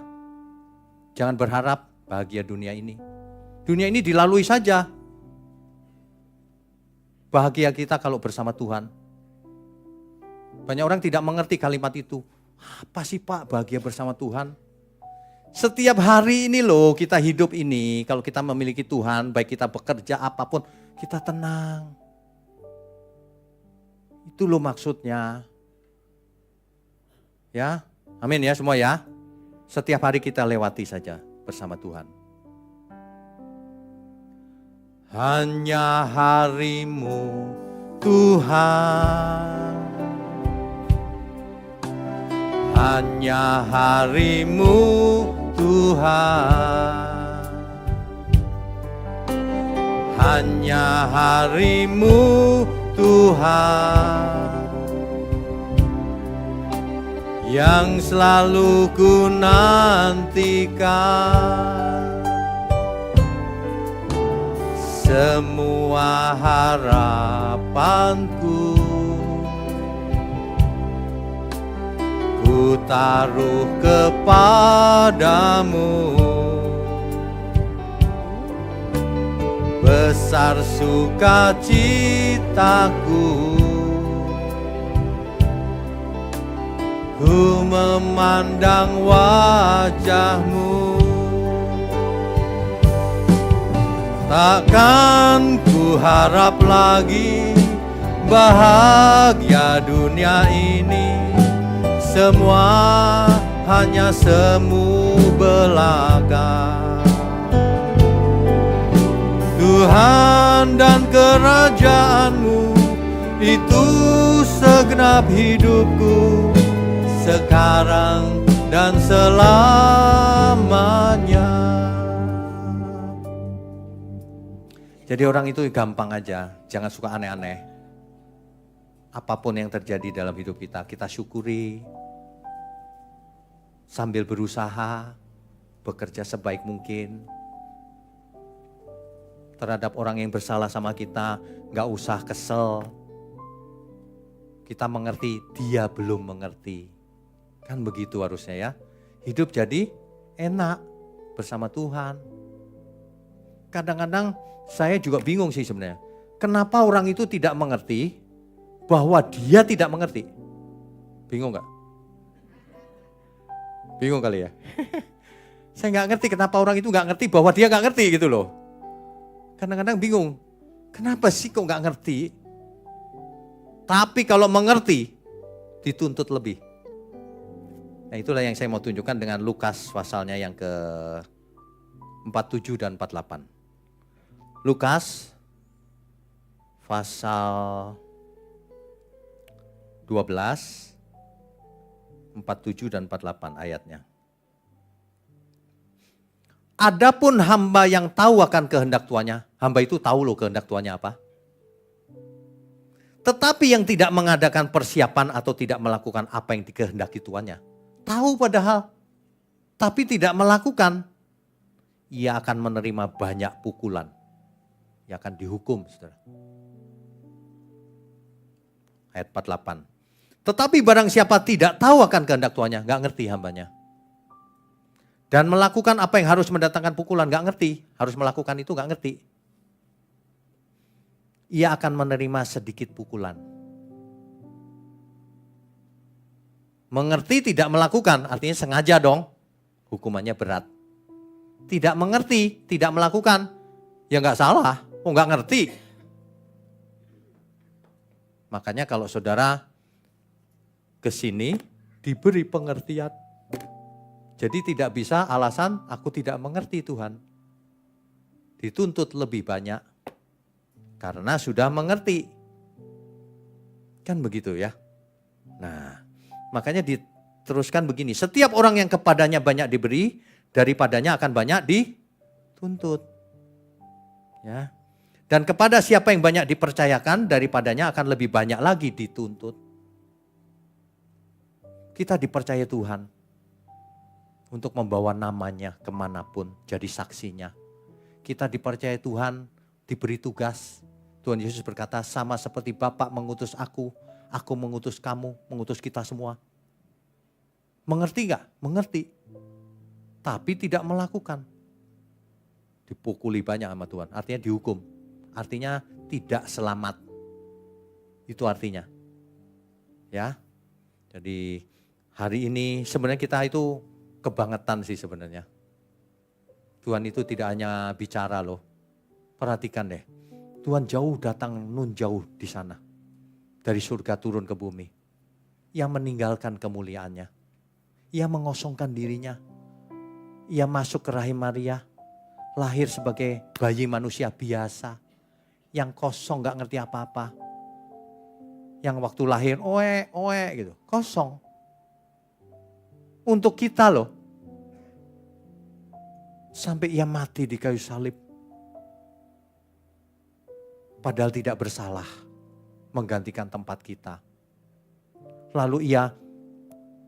S1: Jangan berharap bahagia dunia ini. Dunia ini dilalui saja. Bahagia kita kalau bersama Tuhan. Banyak orang tidak mengerti kalimat itu. Apa sih Pak bahagia bersama Tuhan? Setiap hari ini loh kita hidup ini. Kalau kita memiliki Tuhan, baik kita bekerja apapun, kita tenang. Itu loh maksudnya. Ya, amin ya semua ya. Setiap hari kita lewati saja bersama Tuhan. Hanya harimu Tuhan, hanya harimu Tuhan, hanya harimu Tuhan, yang selalu ku nantikan. Semua harapanku ku taruh kepadamu. Besar sukacitaku, ku memandang wajahmu. Takkan ku harap lagi bahagia dunia ini, semua hanya semu belaka. Tuhan dan kerajaanmu itu segenap hidupku, sekarang dan selamanya. Jadi orang itu gampang aja, jangan suka aneh-aneh. Apapun yang terjadi dalam hidup kita, kita syukuri. Sambil berusaha, bekerja sebaik mungkin. Terhadap orang yang bersalah sama kita, gak usah kesel. Kita mengerti, dia belum mengerti. Kan begitu harusnya ya. Hidup jadi enak bersama Tuhan. Kadang-kadang saya juga bingung sih sebenarnya. Kenapa orang itu tidak mengerti bahwa dia tidak mengerti? Bingung gak? Bingung kali ya? Saya gak ngerti kenapa orang itu gak ngerti bahwa dia gak ngerti gitu loh. Kadang-kadang bingung. Kenapa sih kok gak ngerti? Tapi kalau mengerti, dituntut lebih. Nah itulah yang saya mau tunjukkan dengan Lukas pasalnya yang ke 47 dan 48. Lukas pasal 12, 47 dan 48 ayatnya. Adapun hamba yang tahu akan kehendak tuannya, hamba itu tahu loh kehendak tuannya apa. Tetapi yang tidak mengadakan persiapan atau tidak melakukan apa yang dikehendaki tuannya, tahu padahal, tapi tidak melakukan, ia akan menerima banyak pukulan. Ia akan dihukum, saudara. Ayat 48. Tetapi barang siapa tidak tahu akan kehendak tuannya, gak ngerti hambanya. Dan melakukan apa yang harus mendatangkan pukulan, gak ngerti. Harus melakukan itu gak ngerti. Ia akan menerima sedikit pukulan. Mengerti tidak melakukan, artinya sengaja dong. Hukumannya berat. Tidak mengerti, tidak melakukan, ya gak salah. Oh gak ngerti. Makanya kalau saudara ke sini diberi pengertian. Jadi tidak bisa alasan aku tidak mengerti Tuhan. Dituntut lebih banyak karena sudah mengerti. Kan begitu ya. Nah, makanya diteruskan begini. Setiap orang yang kepadanya banyak diberi, daripadanya akan banyak dituntut. Ya. Dan kepada siapa yang banyak dipercayakan, daripadanya akan lebih banyak lagi dituntut. Kita dipercaya Tuhan untuk membawa namanya kemanapun, jadi saksinya. Kita dipercaya Tuhan, diberi tugas. Tuhan Yesus berkata, sama seperti Bapa mengutus aku mengutus kamu, mengutus kita semua. Mengerti gak? Mengerti. Tapi tidak melakukan. Dipukuli banyak sama Tuhan, artinya dihukum. Artinya tidak selamat. Itu artinya. Ya. Jadi hari ini sebenarnya kita itu kebangetan sih sebenarnya. Tuhan itu tidak hanya bicara loh. Perhatikan deh. Tuhan jauh datang nun jauh di sana. Dari surga turun ke bumi. Ia meninggalkan kemuliaannya. Ia mengosongkan dirinya. Ia masuk ke rahim Maria. Lahir sebagai bayi manusia biasa. Yang kosong gak ngerti apa-apa. Yang waktu lahir oe gitu. Kosong. Untuk kita loh. Sampai ia mati di kayu salib. Padahal tidak bersalah. Menggantikan tempat kita. Lalu ia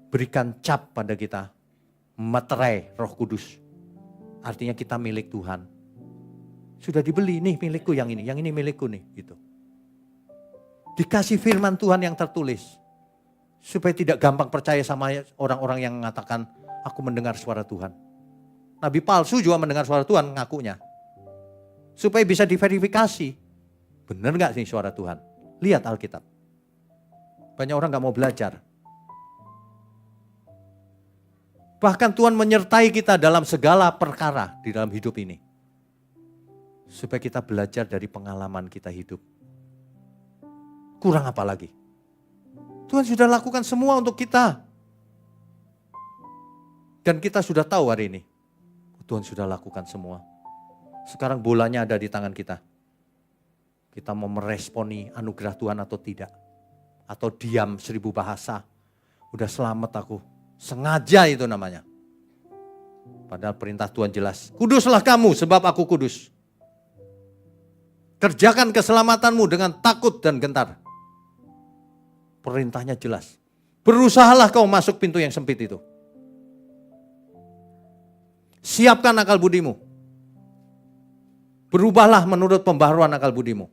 S1: berikan cap pada kita. Materai Roh Kudus. Artinya kita milik Tuhan. Sudah dibeli, nih milikku yang ini milikku nih. Gitu. Dikasih firman Tuhan yang tertulis. Supaya tidak gampang percaya sama orang-orang yang mengatakan, aku mendengar suara Tuhan. Nabi palsu juga mendengar suara Tuhan ngakunya. Supaya bisa diverifikasi. Benar gak sih suara Tuhan? Lihat Alkitab. Banyak orang gak mau belajar. Bahkan Tuhan menyertai kita dalam segala perkara di dalam hidup ini. Supaya kita belajar dari pengalaman kita hidup. Kurang apa lagi? Tuhan sudah lakukan semua untuk kita. Dan kita sudah tahu hari ini. Tuhan sudah lakukan semua. Sekarang bolanya ada di tangan kita. Kita mau meresponi anugerah Tuhan atau tidak. Atau diam 1000 bahasa. Udah selamat aku. Sengaja itu namanya. Padahal perintah Tuhan jelas. Kuduslah kamu sebab aku kudus. Kerjakan keselamatanmu dengan takut dan gentar. Perintahnya jelas. Berusahalah kau masuk pintu yang sempit itu. Siapkan akal budimu. Berubahlah menurut pembaharuan akal budimu.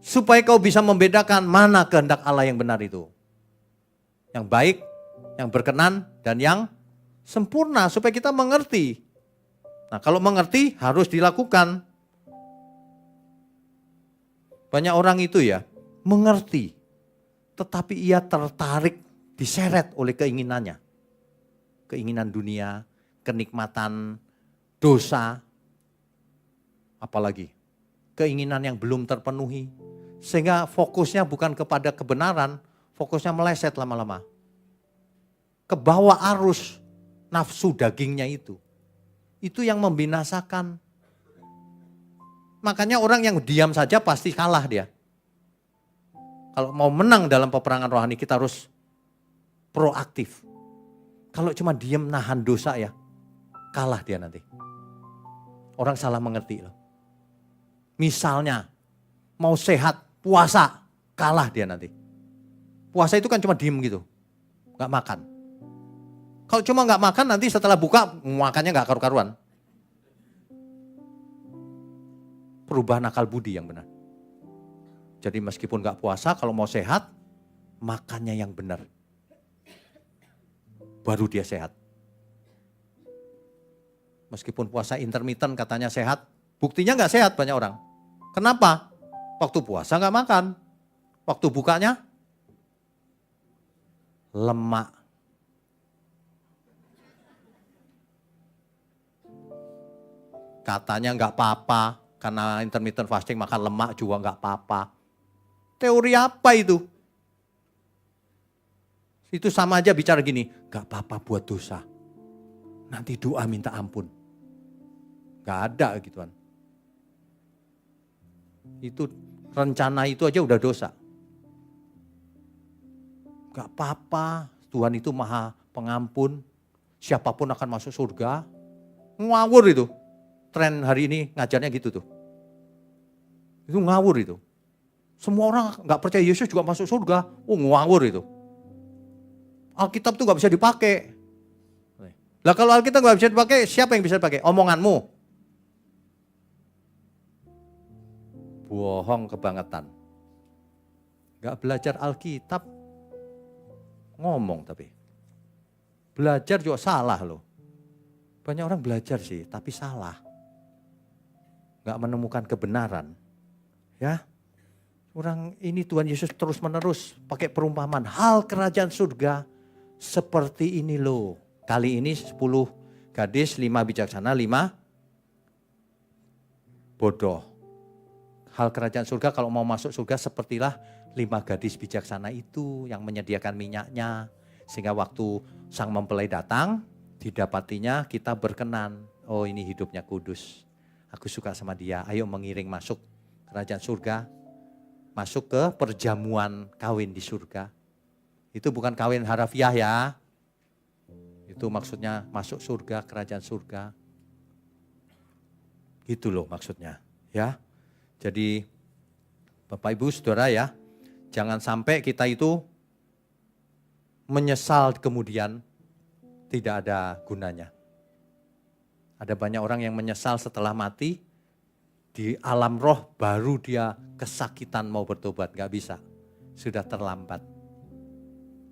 S1: Supaya kau bisa membedakan mana kehendak Allah yang benar itu. Yang baik, yang berkenan, dan yang sempurna. Supaya kita mengerti. Nah kalau mengerti harus dilakukan. Banyak orang itu ya mengerti. Tetapi ia tertarik, diseret oleh keinginannya. Keinginan dunia, kenikmatan, dosa, apalagi keinginan yang belum terpenuhi. Sehingga fokusnya bukan kepada kebenaran, fokusnya meleset lama-lama. Kebawa arus nafsu dagingnya itu. Itu yang membinasakan. Makanya orang yang diam saja pasti kalah dia. Kalau mau menang dalam peperangan rohani kita harus proaktif. Kalau cuma diam nahan dosa ya, kalah dia nanti. Orang salah mengerti loh. Misalnya mau sehat, puasa, kalah dia nanti. Puasa itu kan cuma diem gitu, gak makan. Kalau cuma gak makan nanti setelah buka makannya gak karu-karuan. Perubahan akal budi yang benar. Jadi meskipun gak puasa, kalau mau sehat, makannya yang benar. Baru dia sehat. Meskipun puasa intermittent katanya sehat, buktinya gak sehat banyak orang. Kenapa? Waktu puasa gak makan. Waktu bukanya, lemak. Katanya gak apa-apa, karena intermittent fasting makan lemak juga gak apa-apa. Teori apa itu? Itu sama aja bicara gini, gak apa-apa buat dosa. Nanti doa minta ampun. Gak ada gituan. Itu rencana itu aja udah dosa. Gak apa-apa, Tuhan itu maha pengampun. Siapapun akan masuk surga. Ngawur itu. Tren hari ini ngajarnya gitu tuh. Itu ngawur itu. Semua orang gak percaya Yesus juga masuk surga. Oh ngawur itu. Alkitab tuh gak bisa dipakai. Lah kalau Alkitab gak bisa dipakai, siapa yang bisa dipakai? Omonganmu. Bohong kebangetan. Gak belajar Alkitab, ngomong tapi. Belajar juga salah loh. Banyak orang belajar sih, tapi salah. Gak menemukan kebenaran. Ya, orang ini Tuhan Yesus terus menerus pakai perumpamaan. Hal kerajaan surga seperti ini loh. Kali ini 10 gadis, 5 bijaksana, 5 bodoh. Hal kerajaan surga kalau mau masuk surga sepertilah 5 gadis bijaksana itu yang menyediakan minyaknya. Sehingga waktu sang mempelai datang, didapatinya kita berkenan. Oh ini hidupnya kudus. Aku suka sama dia, ayo mengiring masuk kerajaan surga. Masuk ke perjamuan kawin di surga. Itu bukan kawin harafiah ya. Itu maksudnya masuk surga, kerajaan surga. Gitu loh maksudnya. Ya. Jadi Bapak Ibu Saudara ya, jangan sampai kita itu menyesal kemudian tidak ada gunanya. Ada banyak orang yang menyesal setelah mati, di alam roh baru dia kesakitan mau bertobat, gak bisa. Sudah terlambat.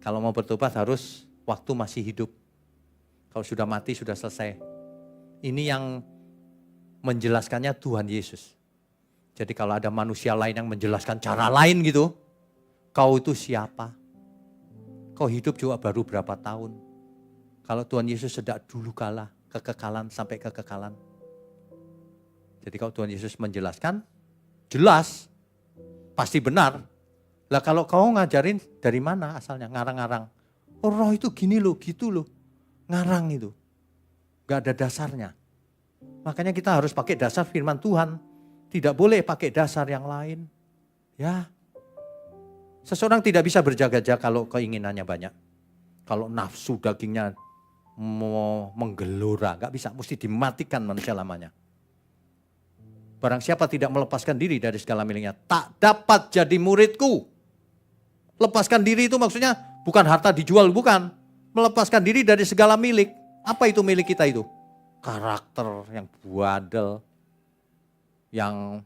S1: Kalau mau bertobat harus waktu masih hidup. Kalau sudah mati sudah selesai. Ini yang menjelaskannya Tuhan Yesus. Jadi kalau ada manusia lain yang menjelaskan cara lain gitu, kau itu siapa? Kau hidup juga baru berapa tahun? Kalau Tuhan Yesus sejak dulu kala, kekekalan sampai kekekalan. Jadi kalau Tuhan Yesus menjelaskan, jelas, pasti benar. Lah kalau kau ngajarin dari mana asalnya, ngarang-ngarang. Oh roh itu gini loh, gitu loh. Ngarang itu. Gak ada dasarnya. Makanya kita harus pakai dasar firman Tuhan. Tidak boleh pakai dasar yang lain. Ya. Seseorang tidak bisa berjaga-jaga kalau keinginannya banyak. Kalau nafsu dagingnya mau menggelora, gak bisa. Mesti dimatikan manusia lamanya. Barang siapa tidak melepaskan diri dari segala miliknya, tak dapat jadi muridku. Lepaskan diri itu maksudnya bukan harta dijual, bukan. Melepaskan diri dari segala milik. Apa itu milik kita itu? Karakter yang bandel, yang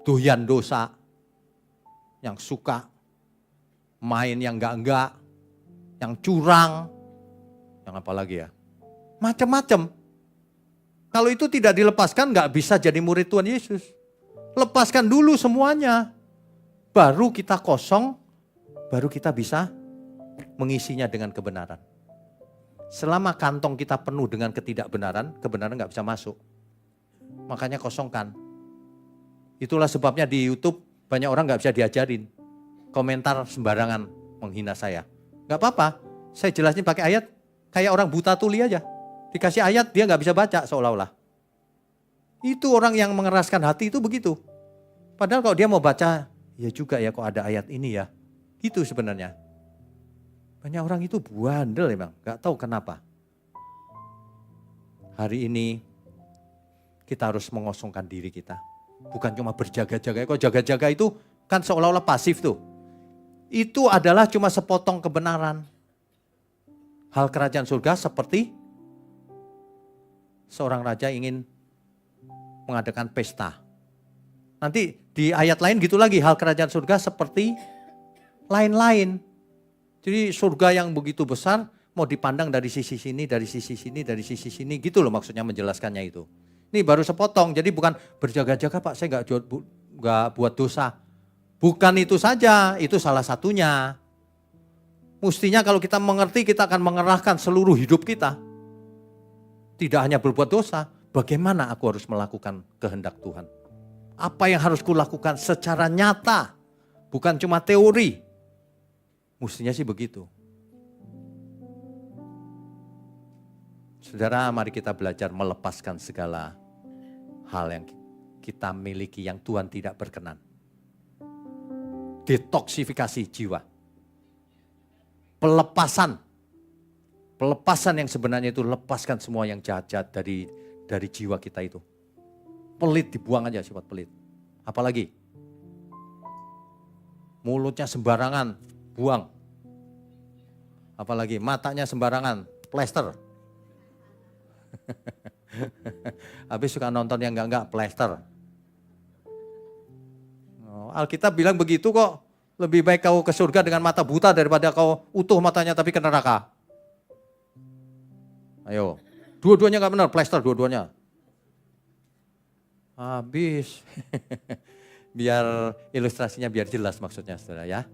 S1: doyan dosa, yang suka main yang enggak, yang curang, yang apa lagi ya? Macam-macam. Kalau itu tidak dilepaskan enggak bisa jadi murid Tuhan Yesus. Lepaskan dulu semuanya. Baru kita kosong, baru kita bisa mengisinya dengan kebenaran. Selama kantong kita penuh dengan ketidakbenaran, kebenaran enggak bisa masuk. Makanya kosongkan. Itulah sebabnya di YouTube banyak orang enggak bisa diajarin. Komentar sembarangan menghina saya. Enggak apa-apa, saya jelasin pakai ayat. Kayak orang buta tuli aja. Dikasih ayat dia enggak bisa baca seolah-olah. Itu orang yang mengeraskan hati itu begitu. Padahal kalau dia mau baca, ya juga ya kok ada ayat ini ya. Gitu sebenarnya. Banyak orang itu bandel emang, enggak tahu kenapa. Hari ini kita harus mengosongkan diri kita. Bukan cuma berjaga-jaga. Kok jaga-jaga itu kan seolah-olah pasif tuh. Itu adalah cuma sepotong kebenaran. Hal kerajaan surga seperti seorang raja ingin mengadakan pesta. Nanti di ayat lain gitu lagi, hal kerajaan surga seperti lain-lain. Jadi surga yang begitu besar mau dipandang dari sisi sini, dari sisi sini, dari sisi sini. Gitu loh maksudnya menjelaskannya itu. Ini baru sepotong, jadi bukan berjaga-jaga Pak, saya nggak buat dosa. Bukan itu saja, itu salah satunya. Mestinya kalau kita mengerti, kita akan mengerahkan seluruh hidup kita. Tidak hanya berbuat dosa, bagaimana aku harus melakukan kehendak Tuhan. Apa yang harus kulakukan secara nyata, bukan cuma teori. Mestinya sih begitu. Saudara, mari kita belajar melepaskan segala hal yang kita miliki yang Tuhan tidak berkenan. Detoksifikasi jiwa. Pelepasan yang sebenarnya itu lepaskan semua yang jahat-jahat dari jiwa kita itu. Pelit dibuang aja, sifat pelit. Apalagi mulutnya sembarangan, buang. Apalagi matanya sembarangan, plester. Habis suka nonton yang enggak plester. Alkitab bilang begitu kok. Lebih baik kau ke surga dengan mata buta daripada kau utuh matanya tapi ke neraka. Ayo, dua-duanya enggak benar, plester dua-duanya. Habis. Biar ilustrasinya biar jelas maksudnya saudara ya.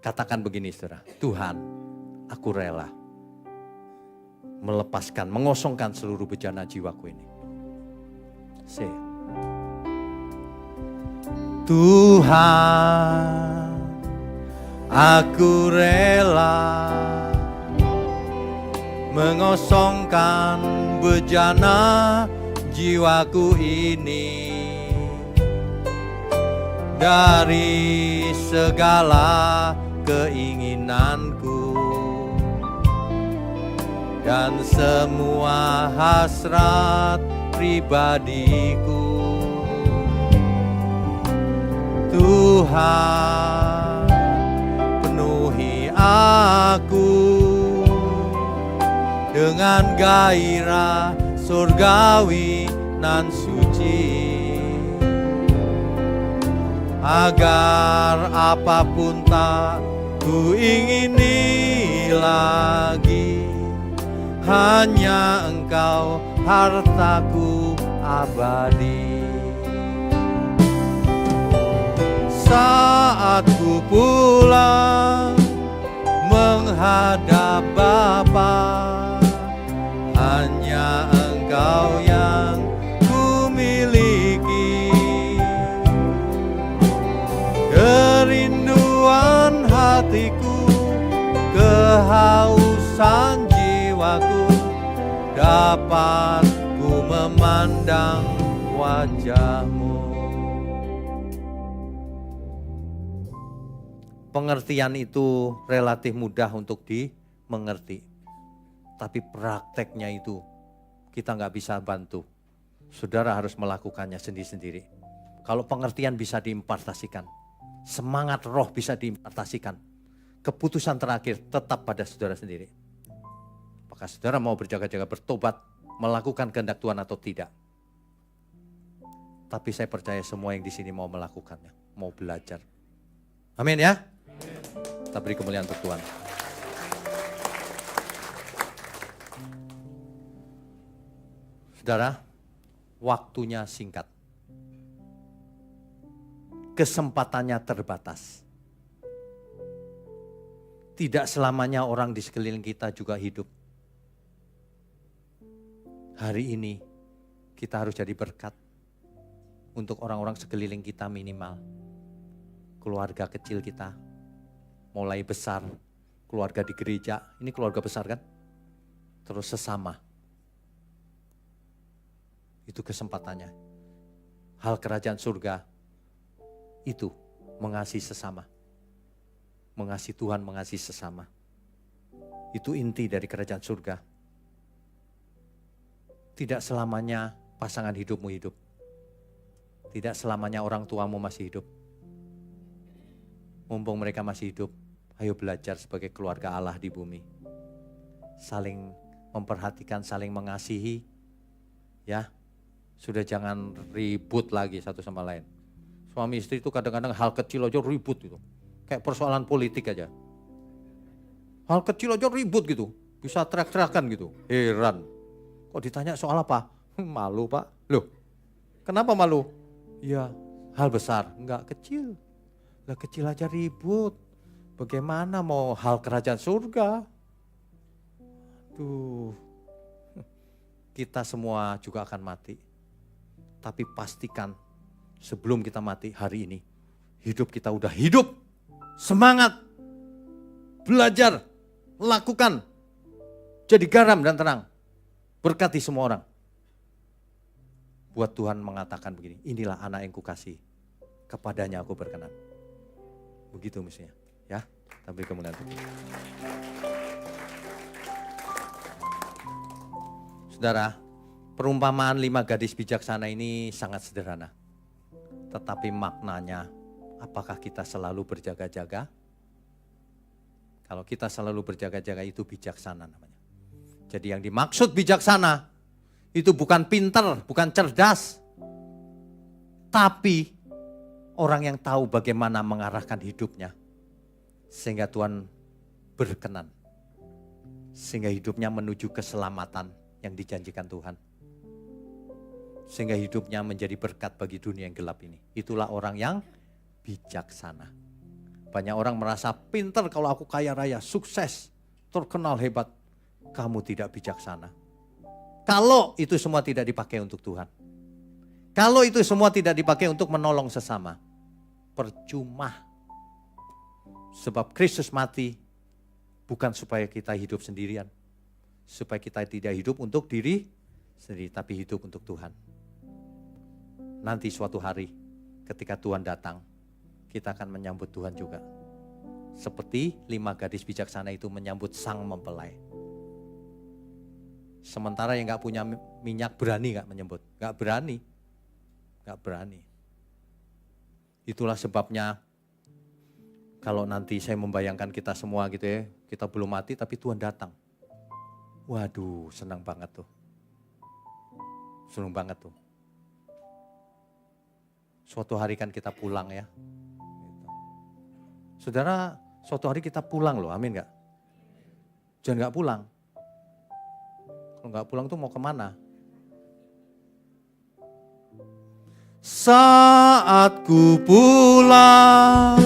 S1: Katakan begini saudara, Tuhan aku rela melepaskan, mengosongkan seluruh bejana jiwaku ini. Say. Tuhan aku rela mengosongkan bejana jiwaku ini dari segala keinginanku dan semua hasrat pribadiku. Tuhan penuhi aku dengan gairah surgawi nan suci, agar apapun tak ku ingini lagi, hanya Engkau hartaku abadi. Saat ku pulang menghadap Bapa, hanya Engkau yang ku miliki. Kerinduan hatiku, kehausan jiwaku, dapat ku memandang wajah-Mu. Pengertian itu relatif mudah untuk dimengerti. Tapi prakteknya itu kita nggak bisa bantu. Saudara harus melakukannya sendiri-sendiri. Kalau pengertian bisa diimpartasikan, semangat roh bisa diimpartasikan, keputusan terakhir tetap pada saudara sendiri. Apakah saudara mau berjaga-jaga bertobat, melakukan kehendak Tuhan atau tidak? Tapi saya percaya semua yang di sini mau melakukannya, mau belajar. Amin ya. Kita beri kemuliaan untuk Tuhan. Saudara, waktunya singkat. Kesempatannya terbatas. Tidak selamanya orang di sekeliling kita juga hidup. Hari ini kita harus jadi berkat untuk orang-orang sekeliling kita minimal. Keluarga kecil kita, mulai besar, keluarga di gereja, ini keluarga besar kan? Terus sesama. Itu kesempatannya. Hal kerajaan surga itu mengasihi sesama. Mengasihi Tuhan, mengasihi sesama. Itu inti dari kerajaan surga. Tidak selamanya pasangan hidupmu hidup. Tidak selamanya orang tuamu masih hidup. Mumpung mereka masih hidup, ayo belajar sebagai keluarga Allah di bumi. Saling memperhatikan, saling mengasihi. Ya, sudah jangan ribut lagi satu sama lain. Suami istri itu kadang-kadang hal kecil aja ribut gitu. Kayak persoalan politik aja. Hal kecil aja ribut gitu. Bisa teriak-teriakan gitu. Heran. Kok ditanya soal apa? Malu Pak. Loh, kenapa malu? Ya, hal besar. Enggak kecil. Lah kecil aja ribut. Bagaimana mau hal kerajaan surga? Tuh, kita semua juga akan mati. Tapi pastikan sebelum kita mati hari ini, hidup kita udah hidup. Semangat, belajar, lakukan, jadi garam dan terang. Berkati semua orang. Buat Tuhan mengatakan begini, inilah anak yang kukasih, kepadanya aku berkenan. Begitu mestinya, ya. Tapi kemudian Saudara, perumpamaan 5 gadis bijaksana ini sangat sederhana. Tetapi maknanya, apakah kita selalu berjaga-jaga? Kalau kita selalu berjaga-jaga itu bijaksana namanya. Jadi yang dimaksud bijaksana itu bukan pintar, bukan cerdas. Tapi orang yang tahu bagaimana mengarahkan hidupnya. Sehingga Tuhan berkenan. Sehingga hidupnya menuju keselamatan yang dijanjikan Tuhan. Sehingga hidupnya menjadi berkat bagi dunia yang gelap ini. Itulah orang yang bijaksana. Banyak orang merasa pintar kalau aku kaya raya, sukses, terkenal hebat. Kamu tidak bijaksana. Kalau itu semua tidak dipakai untuk Tuhan. Kalau itu semua tidak dipakai untuk menolong sesama. Percuma. Sebab Kristus mati bukan supaya kita hidup sendirian. Supaya kita tidak hidup untuk diri sendiri, tapi hidup untuk Tuhan. Nanti suatu hari ketika Tuhan datang, kita akan menyambut Tuhan juga. Seperti 5 gadis bijaksana itu menyambut sang mempelai. Sementara yang gak punya minyak berani gak menyambut? Gak berani. Gak berani. Itulah sebabnya kalau nanti saya membayangkan kita semua gitu ya, kita belum mati tapi Tuhan datang. Waduh, senang banget tuh. Senang banget tuh. Suatu hari kan kita pulang ya. Saudara, suatu hari kita pulang loh, amin gak? Jangan gak pulang. Kalau gak pulang tuh mau kemana? Saat ku pulang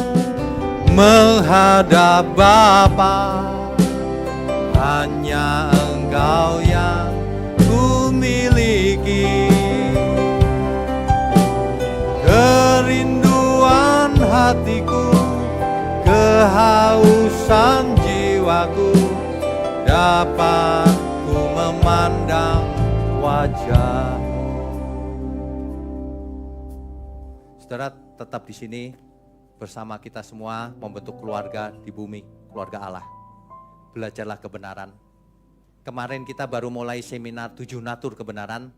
S1: menghadap Bapa, hanya Engkau yang ku miliki. Kerinduan hatiku, kehausan jiwaku, dapat ku memandang wajah-Mu. Saudara, tetap di sini bersama kita semua membentuk keluarga di bumi, keluarga Allah. Belajarlah kebenaran. Kemarin kita baru mulai seminar 7 natur kebenaran.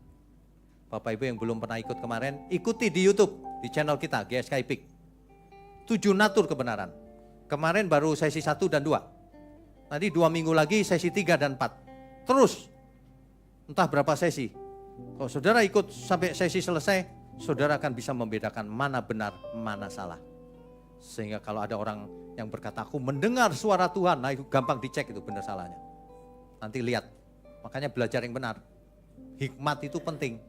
S1: Bapak Ibu yang belum pernah ikut kemarin, ikuti di YouTube, di channel kita, GSK Ipik. 7 natur kebenaran. Kemarin baru sesi 1 dan 2. Nanti 2 minggu lagi sesi 3 dan 4. Terus, entah berapa sesi. Kalau saudara ikut sampai sesi selesai, saudara akan bisa membedakan mana benar, mana salah. Sehingga kalau ada orang yang berkata, aku mendengar suara Tuhan, nah itu gampang dicek itu benar salahnya. Nanti lihat, makanya belajar yang benar. Hikmat itu penting.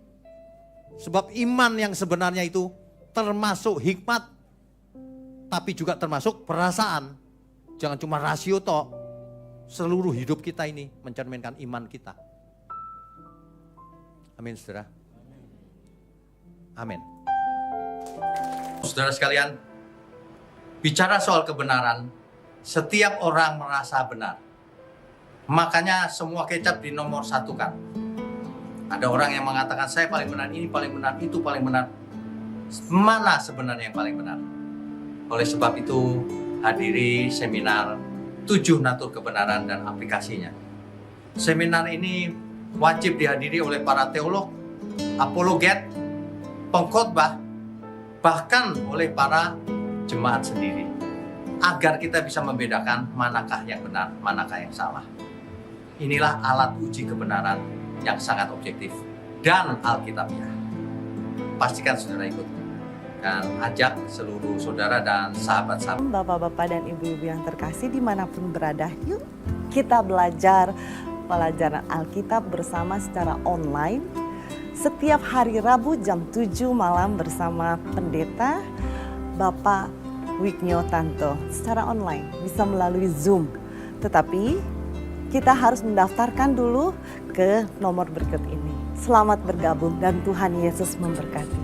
S1: Sebab iman yang sebenarnya itu termasuk hikmat, tapi juga termasuk perasaan. Jangan cuma rasio toh. Seluruh hidup kita ini mencerminkan iman kita. Amin, saudara. Amin. Saudara sekalian, bicara soal kebenaran, setiap orang merasa benar. Makanya semua kecap di nomor 1 kan. Ada orang yang mengatakan saya paling benar, ini paling benar, itu paling benar. Mana sebenarnya yang paling benar? Oleh sebab itu hadiri seminar 7 natur kebenaran dan aplikasinya. Seminar ini wajib dihadiri oleh para teolog, apologet, pengkhotbah, bahkan oleh para jemaat sendiri. Agar kita bisa membedakan manakah yang benar, manakah yang salah. Inilah alat uji kebenaran yang sangat objektif dan alkitabiah. Pastikan saudara ikut dan ajak seluruh saudara dan sahabat-sahabat.
S2: Bapak-bapak dan ibu-ibu yang terkasih dimanapun berada, yuk kita belajar pelajaran Alkitab bersama secara online. Setiap hari Rabu jam 7 malam bersama pendeta Bapak Wignio Tanto secara online, bisa melalui Zoom. Tetapi kita harus mendaftarkan dulu ke nomor berikut ini. Selamat bergabung dan Tuhan Yesus memberkati.